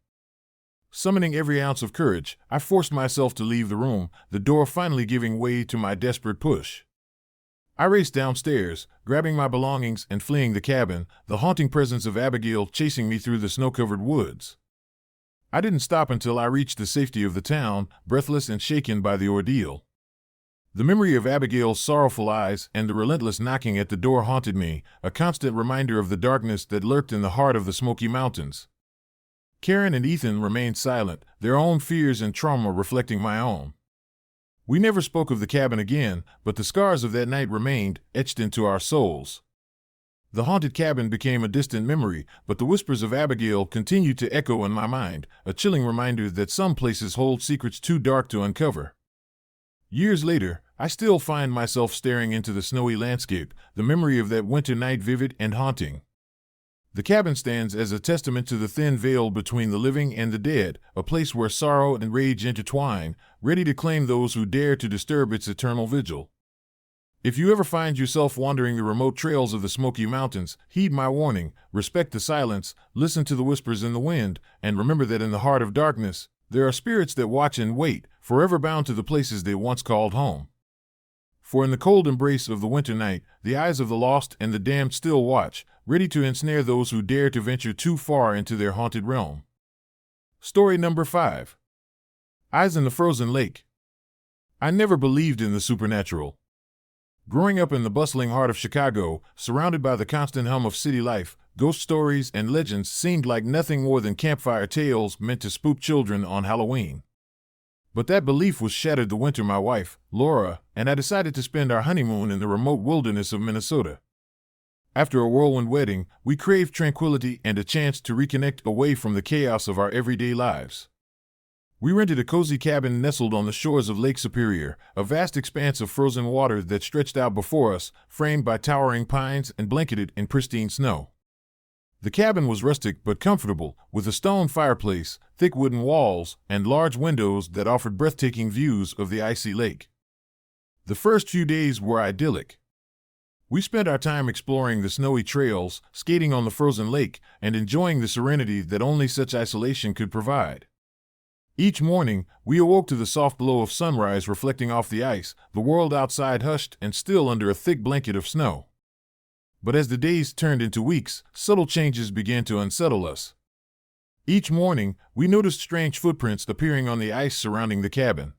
Summoning every ounce of courage, I forced myself to leave the room, the door finally giving way to my desperate push. I raced downstairs, grabbing my belongings and fleeing the cabin, the haunting presence of Abigail chasing me through the snow-covered woods. I didn't stop until I reached the safety of the town, breathless and shaken by the ordeal. The memory of Abigail's sorrowful eyes and the relentless knocking at the door haunted me, a constant reminder of the darkness that lurked in the heart of the Smoky Mountains. Karen and Ethan remained silent, their own fears and trauma reflecting my own. We never spoke of the cabin again, but the scars of that night remained, etched into our souls. The haunted cabin became a distant memory, but the whispers of Abigail continued to echo in my mind, a chilling reminder that some places hold secrets too dark to uncover. Years later, I still find myself staring into the snowy landscape, the memory of that winter night vivid and haunting. The cabin stands as a testament to the thin veil between the living and the dead, a place where sorrow and rage intertwine, ready to claim those who dare to disturb its eternal vigil. If you ever find yourself wandering the remote trails of the Smoky Mountains, heed my warning, respect the silence, listen to the whispers in the wind, and remember that in the heart of darkness, there are spirits that watch and wait, forever bound to the places they once called home. For in the cold embrace of the winter night, the eyes of the lost and the damned still watch, ready to ensnare those who dare to venture too far into their haunted realm. Story number 5. Eyes in the Frozen Lake. I never believed in the supernatural. Growing up in the bustling heart of Chicago, surrounded by the constant hum of city life, ghost stories and legends seemed like nothing more than campfire tales meant to spook children on Halloween. But that belief was shattered the winter my wife, Laura, and I decided to spend our honeymoon in the remote wilderness of Minnesota. After a whirlwind wedding, we craved tranquility and a chance to reconnect away from the chaos of our everyday lives. We rented a cozy cabin nestled on the shores of Lake Superior, a vast expanse of frozen water that stretched out before us, framed by towering pines and blanketed in pristine snow. The cabin was rustic but comfortable, with a stone fireplace, thick wooden walls, and large windows that offered breathtaking views of the icy lake. The first few days were idyllic. We spent our time exploring the snowy trails, skating on the frozen lake, and enjoying the serenity that only such isolation could provide. Each morning, we awoke to the soft glow of sunrise reflecting off the ice, the world outside hushed and still under a thick blanket of snow. But as the days turned into weeks, subtle changes began to unsettle us. Each morning, we noticed strange footprints appearing on the ice surrounding the cabin.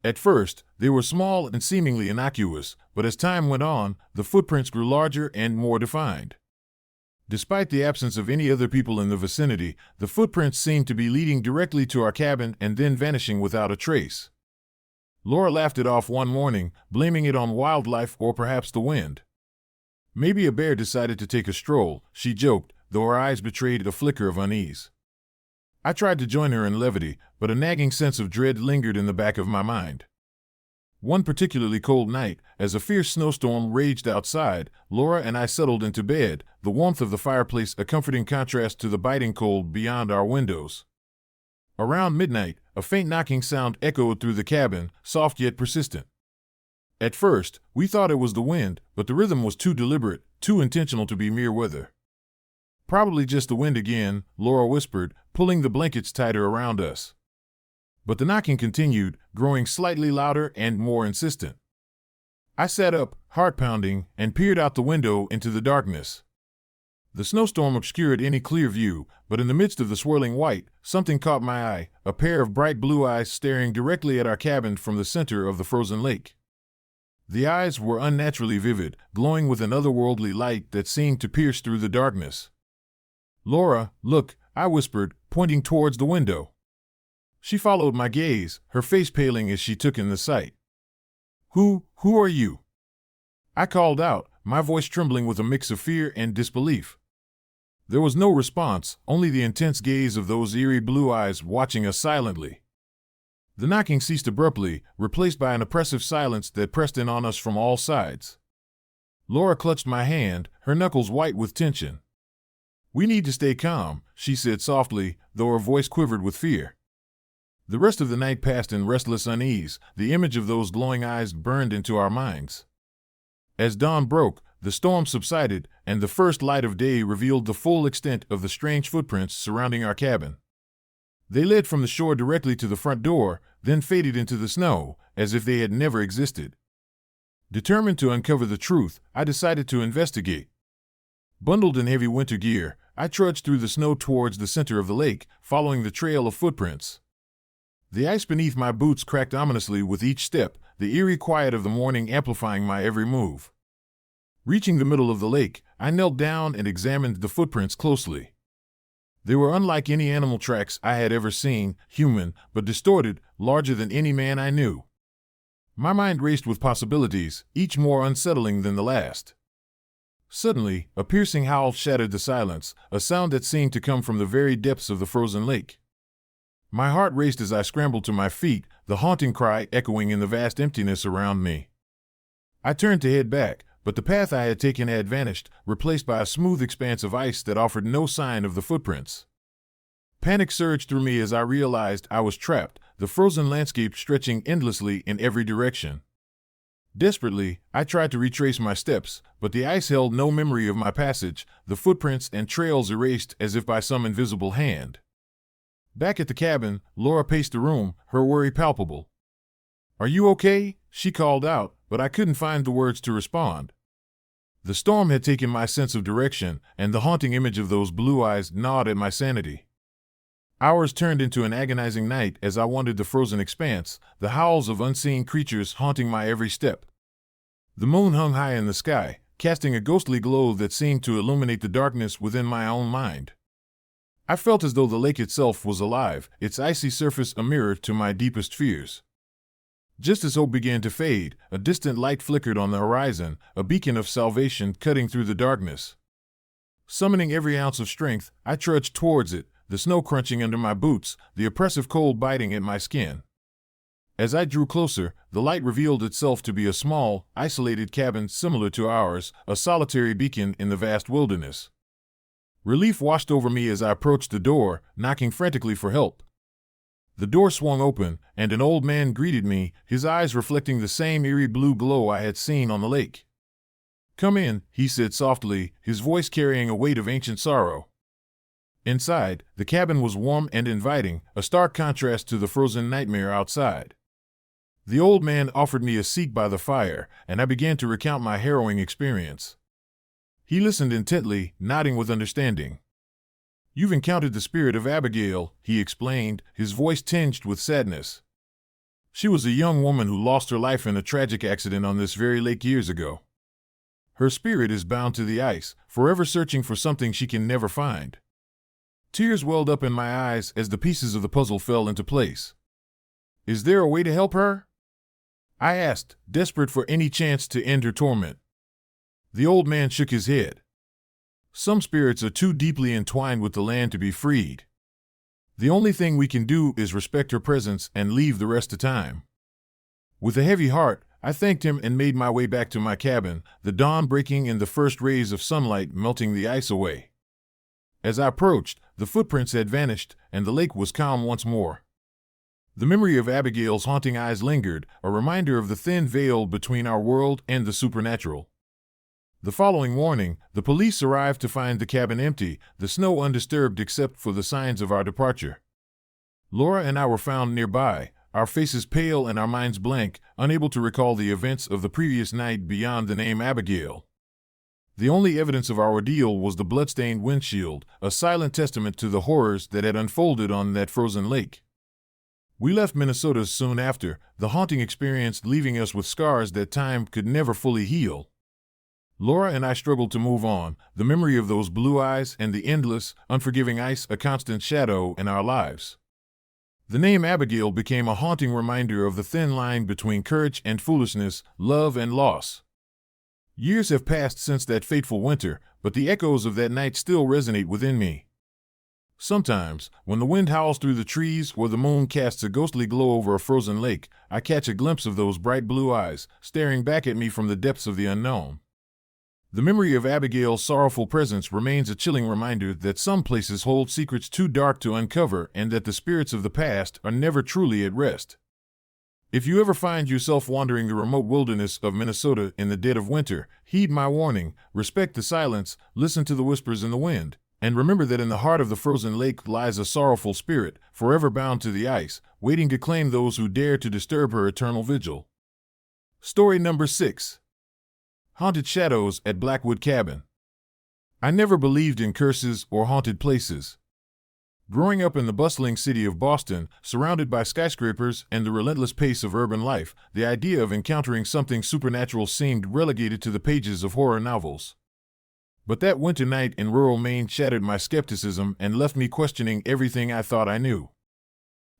At first, they were small and seemingly innocuous, but as time went on, the footprints grew larger and more defined. Despite the absence of any other people in the vicinity, the footprints seemed to be leading directly to our cabin and then vanishing without a trace. Laura laughed it off one morning, blaming it on wildlife or perhaps the wind. "Maybe a bear decided to take a stroll," she joked, though her eyes betrayed a flicker of unease. I tried to join her in levity, but a nagging sense of dread lingered in the back of my mind. One particularly cold night, as a fierce snowstorm raged outside, Laura and I settled into bed, the warmth of the fireplace a comforting contrast to the biting cold beyond our windows. Around midnight, a faint knocking sound echoed through the cabin, soft yet persistent. At first, we thought it was the wind, but the rhythm was too deliberate, too intentional to be mere weather. Probably just the wind again, Laura whispered, pulling the blankets tighter around us. But the knocking continued, growing slightly louder and more insistent. I sat up, heart pounding, and peered out the window into the darkness. The snowstorm obscured any clear view, but in the midst of the swirling white, something caught my eye, a pair of bright blue eyes staring directly at our cabin from the center of the frozen lake. The eyes were unnaturally vivid, glowing with an otherworldly light that seemed to pierce through the darkness. "Laura, look," I whispered, pointing towards the window. She followed my gaze, her face paling as she took in the sight. Who are you?" I called out, my voice trembling with a mix of fear and disbelief. There was no response, only the intense gaze of those eerie blue eyes watching us silently. The knocking ceased abruptly, replaced by an oppressive silence that pressed in on us from all sides. Laura clutched my hand, her knuckles white with tension. "We need to stay calm," she said softly, though her voice quivered with fear. The rest of the night passed in restless unease, the image of those glowing eyes burned into our minds. As dawn broke, the storm subsided, and the first light of day revealed the full extent of the strange footprints surrounding our cabin. They led from the shore directly to the front door, then faded into the snow, as if they had never existed. Determined to uncover the truth, I decided to investigate. Bundled in heavy winter gear, I trudged through the snow towards the center of the lake, following the trail of footprints. The ice beneath my boots cracked ominously with each step, the eerie quiet of the morning amplifying my every move. Reaching the middle of the lake, I knelt down and examined the footprints closely. They were unlike any animal tracks I had ever seen, human, but distorted, larger than any man I knew. My mind raced with possibilities, each more unsettling than the last. Suddenly, a piercing howl shattered the silence, a sound that seemed to come from the very depths of the frozen lake. My heart raced as I scrambled to my feet, the haunting cry echoing in the vast emptiness around me. I turned to head back, but the path I had taken had vanished, replaced by a smooth expanse of ice that offered no sign of the footprints. Panic surged through me as I realized I was trapped, the frozen landscape stretching endlessly in every direction. Desperately, I tried to retrace my steps, but the ice held no memory of my passage, the footprints and trails erased as if by some invisible hand. Back at the cabin, Laura paced the room, her worry palpable. "Are you okay?" she called out, but I couldn't find the words to respond. The storm had taken my sense of direction, and the haunting image of those blue eyes gnawed at my sanity. Hours turned into an agonizing night as I wandered the frozen expanse, the howls of unseen creatures haunting my every step. The moon hung high in the sky, casting a ghostly glow that seemed to illuminate the darkness within my own mind. I felt as though the lake itself was alive, its icy surface a mirror to my deepest fears. Just as hope began to fade, a distant light flickered on the horizon, a beacon of salvation cutting through the darkness. Summoning every ounce of strength, I trudged towards it, the snow crunching under my boots, the oppressive cold biting at my skin. As I drew closer, the light revealed itself to be a small, isolated cabin similar to ours, a solitary beacon in the vast wilderness. Relief washed over me as I approached the door, knocking frantically for help. The door swung open, and an old man greeted me, his eyes reflecting the same eerie blue glow I had seen on the lake. "Come in," he said softly, his voice carrying a weight of ancient sorrow. Inside, the cabin was warm and inviting, a stark contrast to the frozen nightmare outside. The old man offered me a seat by the fire, and I began to recount my harrowing experience. He listened intently, nodding with understanding. "You've encountered the spirit of Abigail," he explained, his voice tinged with sadness. "She was a young woman who lost her life in a tragic accident on this very lake years ago. Her spirit is bound to the ice, forever searching for something she can never find." Tears welled up in my eyes as the pieces of the puzzle fell into place. "Is there a way to help her?" I asked, desperate for any chance to end her torment. The old man shook his head. "Some spirits are too deeply entwined with the land to be freed. The only thing we can do is respect her presence and leave the rest to time." With a heavy heart, I thanked him and made my way back to my cabin, the dawn breaking in the first rays of sunlight melting the ice away. As I approached, the footprints had vanished, and the lake was calm once more. The memory of Abigail's haunting eyes lingered, a reminder of the thin veil between our world and the supernatural. The following morning, the police arrived to find the cabin empty, the snow undisturbed except for the signs of our departure. Laura and I were found nearby, our faces pale and our minds blank, unable to recall the events of the previous night beyond the name Abigail. The only evidence of our ordeal was the bloodstained windshield, a silent testament to the horrors that had unfolded on that frozen lake. We left Minnesota soon after, the haunting experience leaving us with scars that time could never fully heal. Laura and I struggled to move on, the memory of those blue eyes and the endless, unforgiving ice a constant shadow in our lives. The name Abigail became a haunting reminder of the thin line between courage and foolishness, love and loss. Years have passed since that fateful winter, but the echoes of that night still resonate within me. Sometimes, when the wind howls through the trees or the moon casts a ghostly glow over a frozen lake, I catch a glimpse of those bright blue eyes, staring back at me from the depths of the unknown. The memory of Abigail's sorrowful presence remains a chilling reminder that some places hold secrets too dark to uncover and that the spirits of the past are never truly at rest. If you ever find yourself wandering the remote wilderness of Minnesota in the dead of winter, heed my warning, respect the silence, listen to the whispers in the wind, and remember that in the heart of the frozen lake lies a sorrowful spirit, forever bound to the ice, waiting to claim those who dare to disturb her eternal vigil. Story number 6. Haunted Shadows at Blackwood Cabin. I never believed in curses or haunted places. Growing up in the bustling city of Boston, surrounded by skyscrapers and the relentless pace of urban life, the idea of encountering something supernatural seemed relegated to the pages of horror novels. But that winter night in rural Maine shattered my skepticism and left me questioning everything I thought I knew.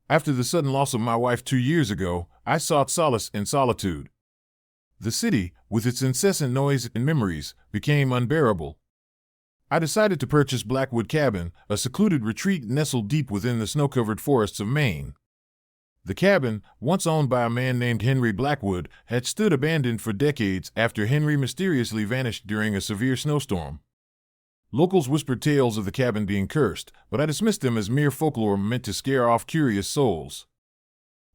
After the sudden loss of my wife 2 years ago, I sought solace in solitude. The city, with its incessant noise and memories, became unbearable. I decided to purchase Blackwood Cabin, a secluded retreat nestled deep within the snow-covered forests of Maine. The cabin, once owned by a man named Henry Blackwood, had stood abandoned for decades after Henry mysteriously vanished during a severe snowstorm. Locals whispered tales of the cabin being cursed, but I dismissed them as mere folklore meant to scare off curious souls.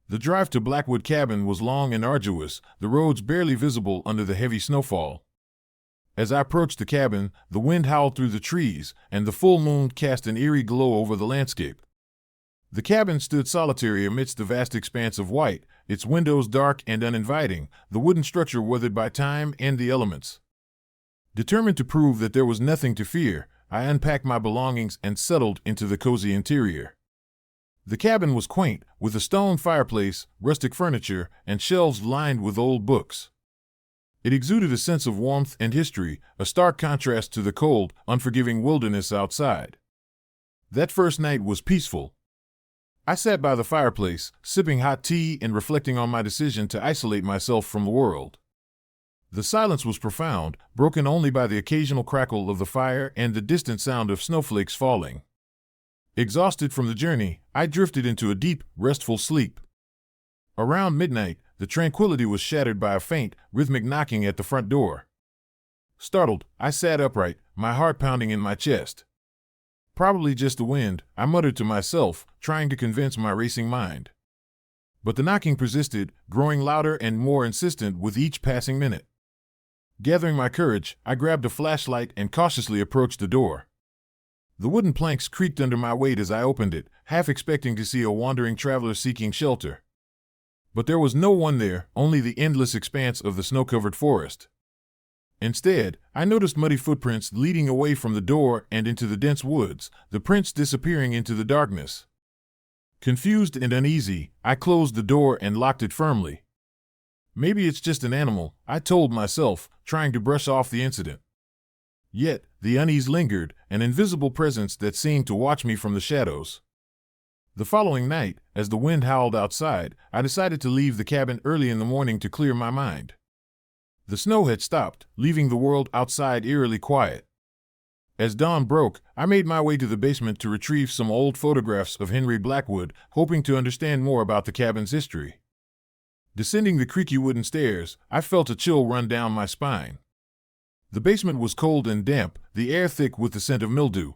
The drive to Blackwood Cabin was long and arduous, the roads barely visible under the heavy snowfall. As I approached the cabin, the wind howled through the trees, and the full moon cast an eerie glow over the landscape. The cabin stood solitary amidst the vast expanse of white, its windows dark and uninviting, the wooden structure weathered by time and the elements. Determined to prove that there was nothing to fear, I unpacked my belongings and settled into the cozy interior. The cabin was quaint, with a stone fireplace, rustic furniture, and shelves lined with old books. It exuded a sense of warmth and history, a stark contrast to the cold, unforgiving wilderness outside. That first night was peaceful. I sat by the fireplace, sipping hot tea and reflecting on my decision to isolate myself from the world. The silence was profound, broken only by the occasional crackle of the fire and the distant sound of snowflakes falling. Exhausted from the journey, I drifted into a deep, restful sleep. Around midnight, the tranquility was shattered by a faint, rhythmic knocking at the front door. Startled, I sat upright, my heart pounding in my chest. Probably just the wind, I muttered to myself, trying to convince my racing mind. But the knocking persisted, growing louder and more insistent with each passing minute. Gathering my courage, I grabbed a flashlight and cautiously approached the door. The wooden planks creaked under my weight as I opened it, half expecting to see a wandering traveler seeking shelter. But there was no one there, only the endless expanse of the snow-covered forest. Instead, I noticed muddy footprints leading away from the door and into the dense woods, the prints disappearing into the darkness. Confused and uneasy, I closed the door and locked it firmly. Maybe it's just an animal, I told myself, trying to brush off the incident. Yet, the unease lingered, an invisible presence that seemed to watch me from the shadows. The following night, as the wind howled outside, I decided to leave the cabin early in the morning to clear my mind. The snow had stopped, leaving the world outside eerily quiet. As dawn broke, I made my way to the basement to retrieve some old photographs of Henry Blackwood, hoping to understand more about the cabin's history. Descending the creaky wooden stairs, I felt a chill run down my spine. The basement was cold and damp, the air thick with the scent of mildew.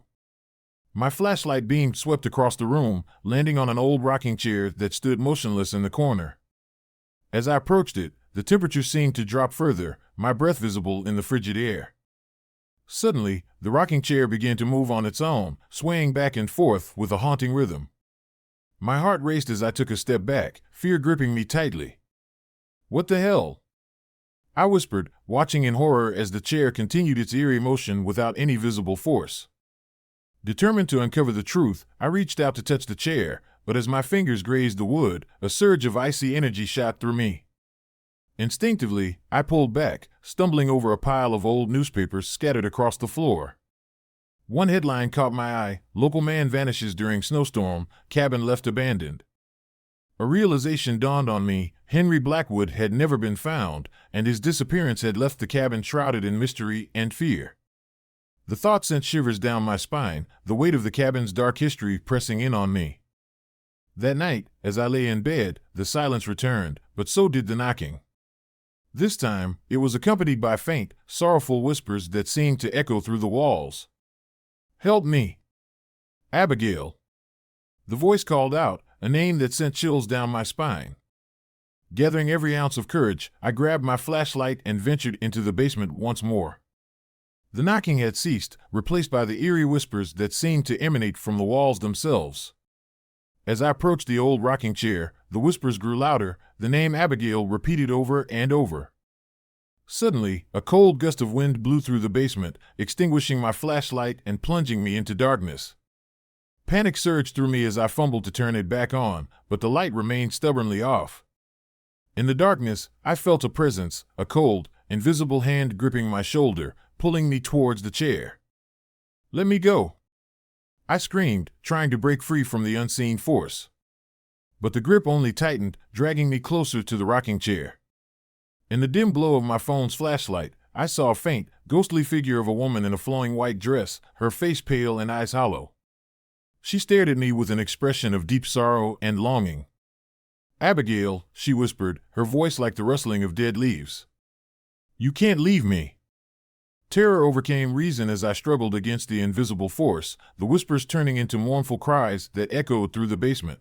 My flashlight beam swept across the room, landing on an old rocking chair that stood motionless in the corner. As I approached it, the temperature seemed to drop further, my breath visible in the frigid air. Suddenly, the rocking chair began to move on its own, swaying back and forth with a haunting rhythm. My heart raced as I took a step back, fear gripping me tightly. "What the hell?" I whispered, watching in horror as the chair continued its eerie motion without any visible force. Determined to uncover the truth, I reached out to touch the chair, but as my fingers grazed the wood, a surge of icy energy shot through me. Instinctively, I pulled back, stumbling over a pile of old newspapers scattered across the floor. One headline caught my eye: "Local man vanishes during snowstorm, cabin left abandoned." A realization dawned on me: Henry Blackwood had never been found, and his disappearance had left the cabin shrouded in mystery and fear. The thought sent shivers down my spine, the weight of the cabin's dark history pressing in on me. That night, as I lay in bed, the silence returned, but so did the knocking. This time, it was accompanied by faint, sorrowful whispers that seemed to echo through the walls. "Help me! Abigail!" The voice called out, a name that sent chills down my spine. Gathering every ounce of courage, I grabbed my flashlight and ventured into the basement once more. The knocking had ceased, replaced by the eerie whispers that seemed to emanate from the walls themselves. As I approached the old rocking chair, the whispers grew louder, the name Abigail repeated over and over. Suddenly, a cold gust of wind blew through the basement, extinguishing my flashlight and plunging me into darkness. Panic surged through me as I fumbled to turn it back on, but the light remained stubbornly off. In the darkness, I felt a presence, a cold, invisible hand gripping my shoulder, pulling me towards the chair. "Let me go!" I screamed, trying to break free from the unseen force. But the grip only tightened, dragging me closer to the rocking chair. In the dim glow of my phone's flashlight, I saw a faint, ghostly figure of a woman in a flowing white dress, her face pale and eyes hollow. She stared at me with an expression of deep sorrow and longing. "Abigail," she whispered, her voice like the rustling of dead leaves. "You can't leave me." Terror overcame reason as I struggled against the invisible force, the whispers turning into mournful cries that echoed through the basement.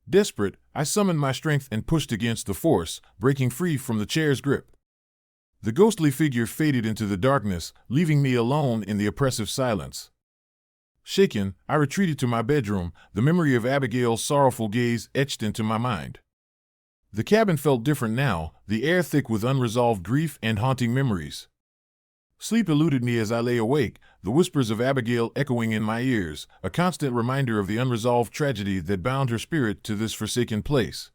Desperate, I summoned my strength and pushed against the force, breaking free from the chair's grip. The ghostly figure faded into the darkness, leaving me alone in the oppressive silence. Shaken, I retreated to my bedroom, the memory of Abigail's sorrowful gaze etched into my mind. The cabin felt different now, the air thick with unresolved grief and haunting memories. Sleep eluded me as I lay awake, the whispers of Abigail echoing in my ears, a constant reminder of the unresolved tragedy that bound her spirit to this forsaken place.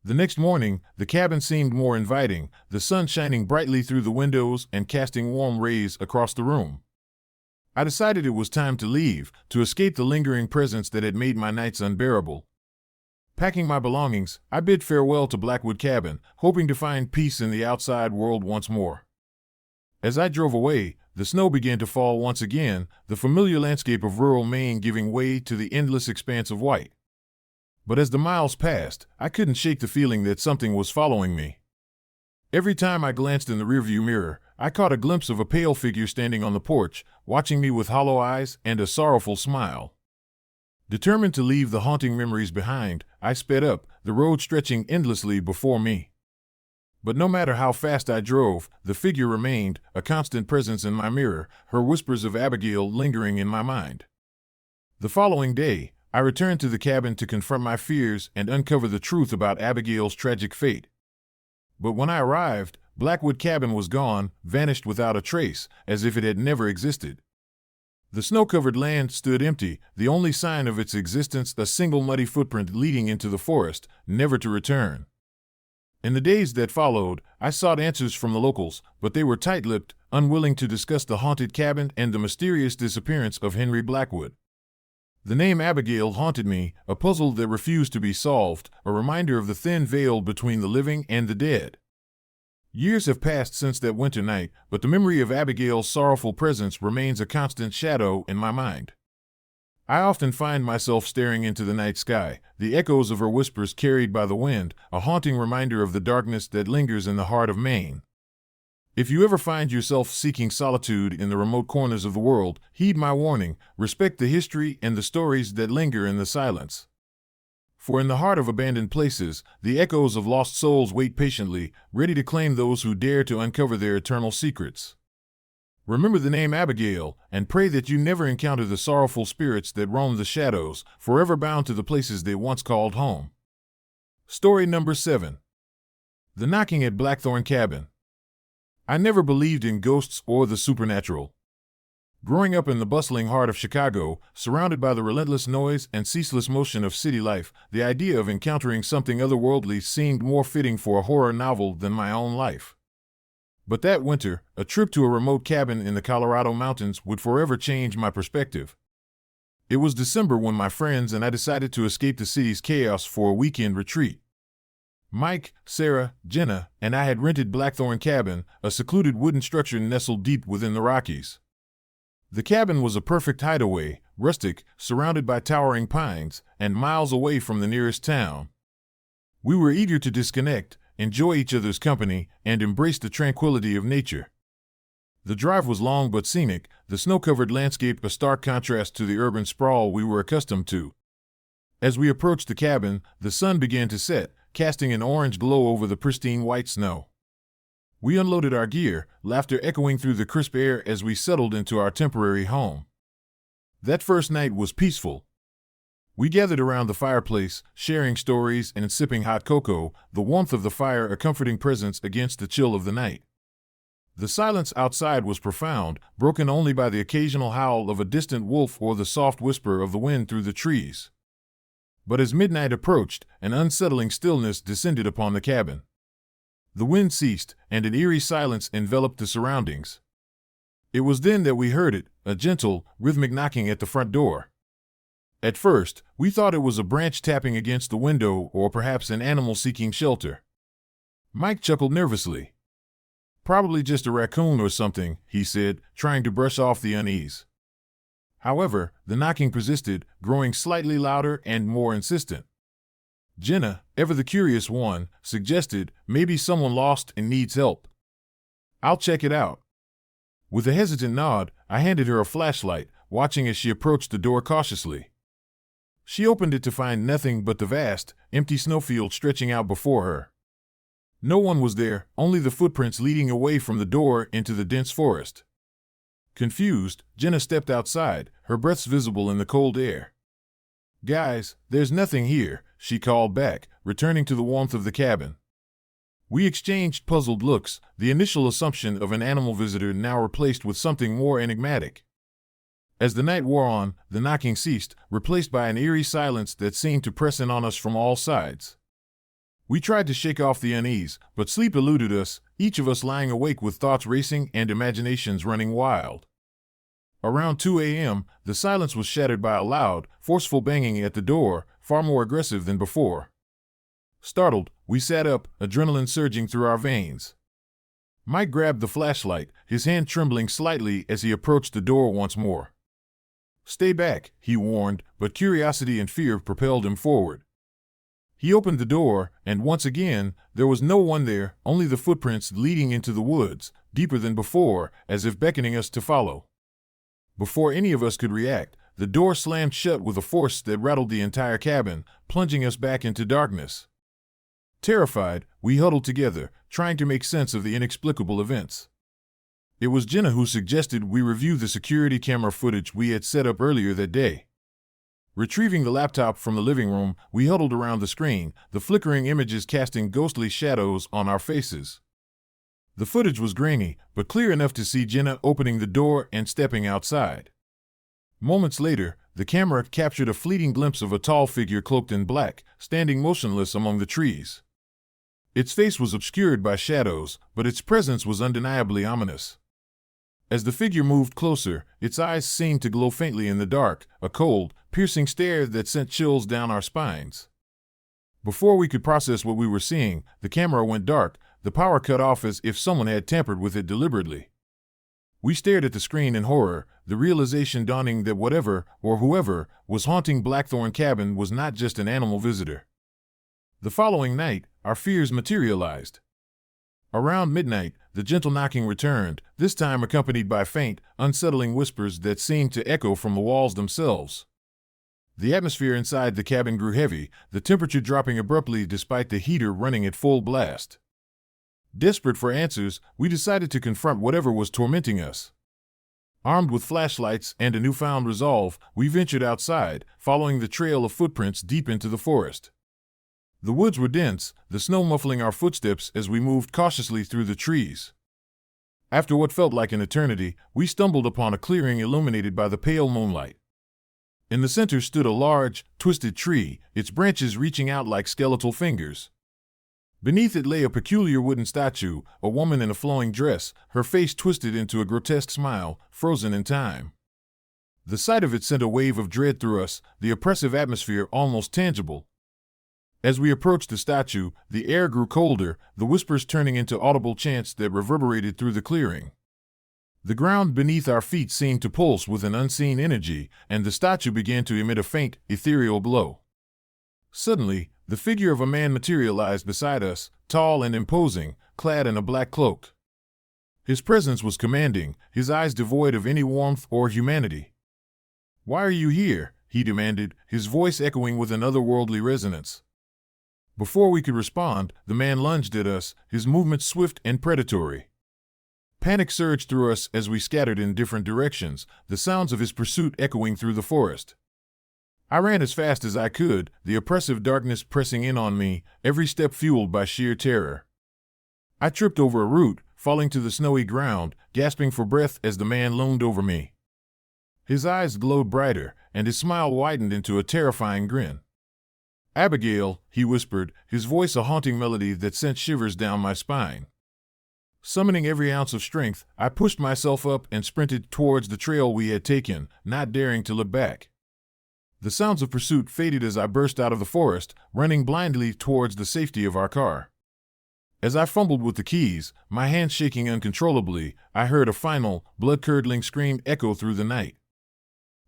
The next morning, the cabin seemed more inviting, the sun shining brightly through the windows and casting warm rays across the room. I decided it was time to leave, to escape the lingering presence that had made my nights unbearable. Packing my belongings, I bid farewell to Blackwood Cabin, hoping to find peace in the outside world once more. As I drove away, the snow began to fall once again, the familiar landscape of rural Maine giving way to the endless expanse of white. But as the miles passed, I couldn't shake the feeling that something was following me. Every time I glanced in the rearview mirror, I caught a glimpse of a pale figure standing on the porch, watching me with hollow eyes and a sorrowful smile. Determined to leave the haunting memories behind, I sped up, the road stretching endlessly before me. But no matter how fast I drove, the figure remained, a constant presence in my mirror, her whispers of Abigail lingering in my mind. The following day, I returned to the cabin to confront my fears and uncover the truth about Abigail's tragic fate. But when I arrived, Blackwood Cabin was gone, vanished without a trace, as if it had never existed. The snow-covered land stood empty, the only sign of its existence a single muddy footprint leading into the forest, never to return. In the days that followed, I sought answers from the locals, but they were tight-lipped, unwilling to discuss the haunted cabin and the mysterious disappearance of Henry Blackwood. The name Abigail haunted me, a puzzle that refused to be solved, a reminder of the thin veil between the living and the dead. Years have passed since that winter night, but the memory of Abigail's sorrowful presence remains a constant shadow in my mind. I often find myself staring into the night sky, the echoes of her whispers carried by the wind, a haunting reminder of the darkness that lingers in the heart of Maine. If you ever find yourself seeking solitude in the remote corners of the world, heed my warning, respect the history and the stories that linger in the silence. For in the heart of abandoned places, the echoes of lost souls wait patiently, ready to claim those who dare to uncover their eternal secrets. Remember the name Abigail, and pray that you never encounter the sorrowful spirits that roam the shadows, forever bound to the places they once called home. Story number 7. The Knocking at Blackthorn Cabin. I never believed in ghosts or the supernatural. Growing up in the bustling heart of Chicago, surrounded by the relentless noise and ceaseless motion of city life, the idea of encountering something otherworldly seemed more fitting for a horror novel than my own life. But that winter, a trip to a remote cabin in the Colorado mountains would forever change my perspective. It was December when my friends and I decided to escape the city's chaos for a weekend retreat. Mike, Sarah, Jenna, and I had rented Blackthorn Cabin, a secluded wooden structure nestled deep within the Rockies. The cabin was a perfect hideaway, rustic, surrounded by towering pines, and miles away from the nearest town. We were eager to disconnect, enjoy each other's company, and embrace the tranquility of nature. The drive was long but scenic, the snow-covered landscape a stark contrast to the urban sprawl we were accustomed to. As we approached the cabin, the sun began to set, casting an orange glow over the pristine white snow. We unloaded our gear, laughter echoing through the crisp air as we settled into our temporary home. That first night was peaceful. We gathered around the fireplace, sharing stories and sipping hot cocoa, the warmth of the fire a comforting presence against the chill of the night. The silence outside was profound, broken only by the occasional howl of a distant wolf or the soft whisper of the wind through the trees. But as midnight approached, an unsettling stillness descended upon the cabin. The wind ceased, and an eerie silence enveloped the surroundings. It was then that we heard it, a gentle, rhythmic knocking at the front door. At first, we thought it was a branch tapping against the window or perhaps an animal seeking shelter. Mike chuckled nervously. "Probably just a raccoon or something," he said, trying to brush off the unease. However, the knocking persisted, growing slightly louder and more insistent. Jenna, ever the curious one, suggested, "Maybe someone lost and needs help. I'll check it out." With a hesitant nod, I handed her a flashlight, watching as she approached the door cautiously. She opened it to find nothing but the vast, empty snowfield stretching out before her. No one was there, only the footprints leading away from the door into the dense forest. Confused, Jenna stepped outside, her breaths visible in the cold air. "Guys, there's nothing here," she called back, returning to the warmth of the cabin. We exchanged puzzled looks, the initial assumption of an animal visitor now replaced with something more enigmatic. As the night wore on, the knocking ceased, replaced by an eerie silence that seemed to press in on us from all sides. We tried to shake off the unease, but sleep eluded us, each of us lying awake with thoughts racing and imaginations running wild. Around 2 a.m., the silence was shattered by a loud, forceful banging at the door, far more aggressive than before. Startled, we sat up, adrenaline surging through our veins. Mike grabbed the flashlight, his hand trembling slightly as he approached the door once more. "Stay back," he warned, but curiosity and fear propelled him forward. He opened the door, and once again, there was no one there, only the footprints leading into the woods, deeper than before, as if beckoning us to follow. Before any of us could react, the door slammed shut with a force that rattled the entire cabin, plunging us back into darkness. Terrified, we huddled together, trying to make sense of the inexplicable events. It was Jenna who suggested we review the security camera footage we had set up earlier that day. Retrieving the laptop from the living room, we huddled around the screen, the flickering images casting ghostly shadows on our faces. The footage was grainy, but clear enough to see Jenna opening the door and stepping outside. Moments later, the camera captured a fleeting glimpse of a tall figure cloaked in black, standing motionless among the trees. Its face was obscured by shadows, but its presence was undeniably ominous. As the figure moved closer, its eyes seemed to glow faintly in the dark, a cold, piercing stare that sent chills down our spines. Before we could process what we were seeing, the camera went dark, the power cut off as if someone had tampered with it deliberately. We stared at the screen in horror, the realization dawning that whatever, or whoever, was haunting Blackthorn Cabin was not just an animal visitor. The following night, our fears materialized. Around midnight, the gentle knocking returned, this time accompanied by faint, unsettling whispers that seemed to echo from the walls themselves. The atmosphere inside the cabin grew heavy, the temperature dropping abruptly despite the heater running at full blast. Desperate for answers, we decided to confront whatever was tormenting us. Armed with flashlights and a newfound resolve, we ventured outside, following the trail of footprints deep into the forest. The woods were dense, the snow muffling our footsteps as we moved cautiously through the trees. After what felt like an eternity, we stumbled upon a clearing illuminated by the pale moonlight. In the center stood a large, twisted tree, its branches reaching out like skeletal fingers. Beneath it lay a peculiar wooden statue, a woman in a flowing dress, her face twisted into a grotesque smile, frozen in time. The sight of it sent a wave of dread through us, the oppressive atmosphere almost tangible. As we approached the statue, the air grew colder, the whispers turning into audible chants that reverberated through the clearing. The ground beneath our feet seemed to pulse with an unseen energy, and the statue began to emit a faint, ethereal glow. Suddenly, the figure of a man materialized beside us, tall and imposing, clad in a black cloak. His presence was commanding, his eyes devoid of any warmth or humanity. "Why are you here?" he demanded, his voice echoing with an otherworldly resonance. Before we could respond, the man lunged at us, his movements swift and predatory. Panic surged through us as we scattered in different directions, the sounds of his pursuit echoing through the forest. I ran as fast as I could, the oppressive darkness pressing in on me, every step fueled by sheer terror. I tripped over a root, falling to the snowy ground, gasping for breath as the man loomed over me. His eyes glowed brighter, and his smile widened into a terrifying grin. "Abigail," he whispered, his voice a haunting melody that sent shivers down my spine. Summoning every ounce of strength, I pushed myself up and sprinted towards the trail we had taken, not daring to look back. The sounds of pursuit faded as I burst out of the forest, running blindly towards the safety of our car. As I fumbled with the keys, my hands shaking uncontrollably, I heard a final, blood-curdling scream echo through the night.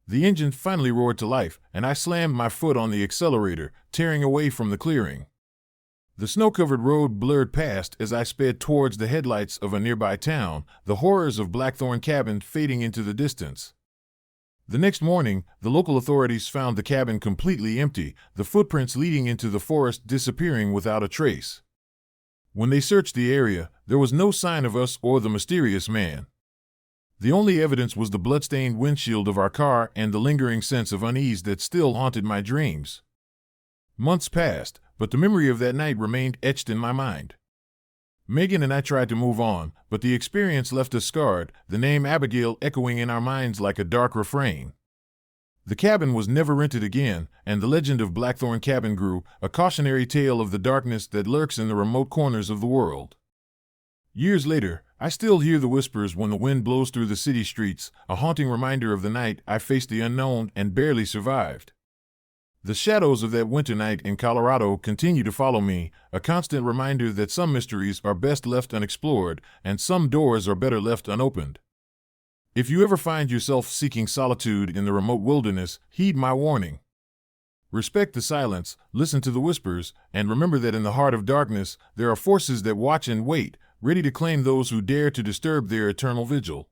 The engine finally roared to life, and I slammed my foot on the accelerator, tearing away from the clearing. The snow-covered road blurred past as I sped towards the headlights of a nearby town, the horrors of Blackthorn Cabin fading into the distance. The next morning, the local authorities found the cabin completely empty, the footprints leading into the forest disappearing without a trace. When they searched the area, there was no sign of us or the mysterious man. The only evidence was the blood-stained windshield of our car and the lingering sense of unease that still haunted my dreams. Months passed, but the memory of that night remained etched in my mind. Megan and I tried to move on, but the experience left us scarred, the name Abigail echoing in our minds like a dark refrain. The cabin was never rented again, and the legend of Blackthorn Cabin grew, a cautionary tale of the darkness that lurks in the remote corners of the world. Years later, I still hear the whispers when the wind blows through the city streets, a haunting reminder of the night I faced the unknown and barely survived. The shadows of that winter night in Colorado continue to follow me, a constant reminder that some mysteries are best left unexplored, and some doors are better left unopened. If you ever find yourself seeking solitude in the remote wilderness, heed my warning. Respect the silence, listen to the whispers, and remember that in the heart of darkness, there are forces that watch and wait, ready to claim those who dare to disturb their eternal vigil.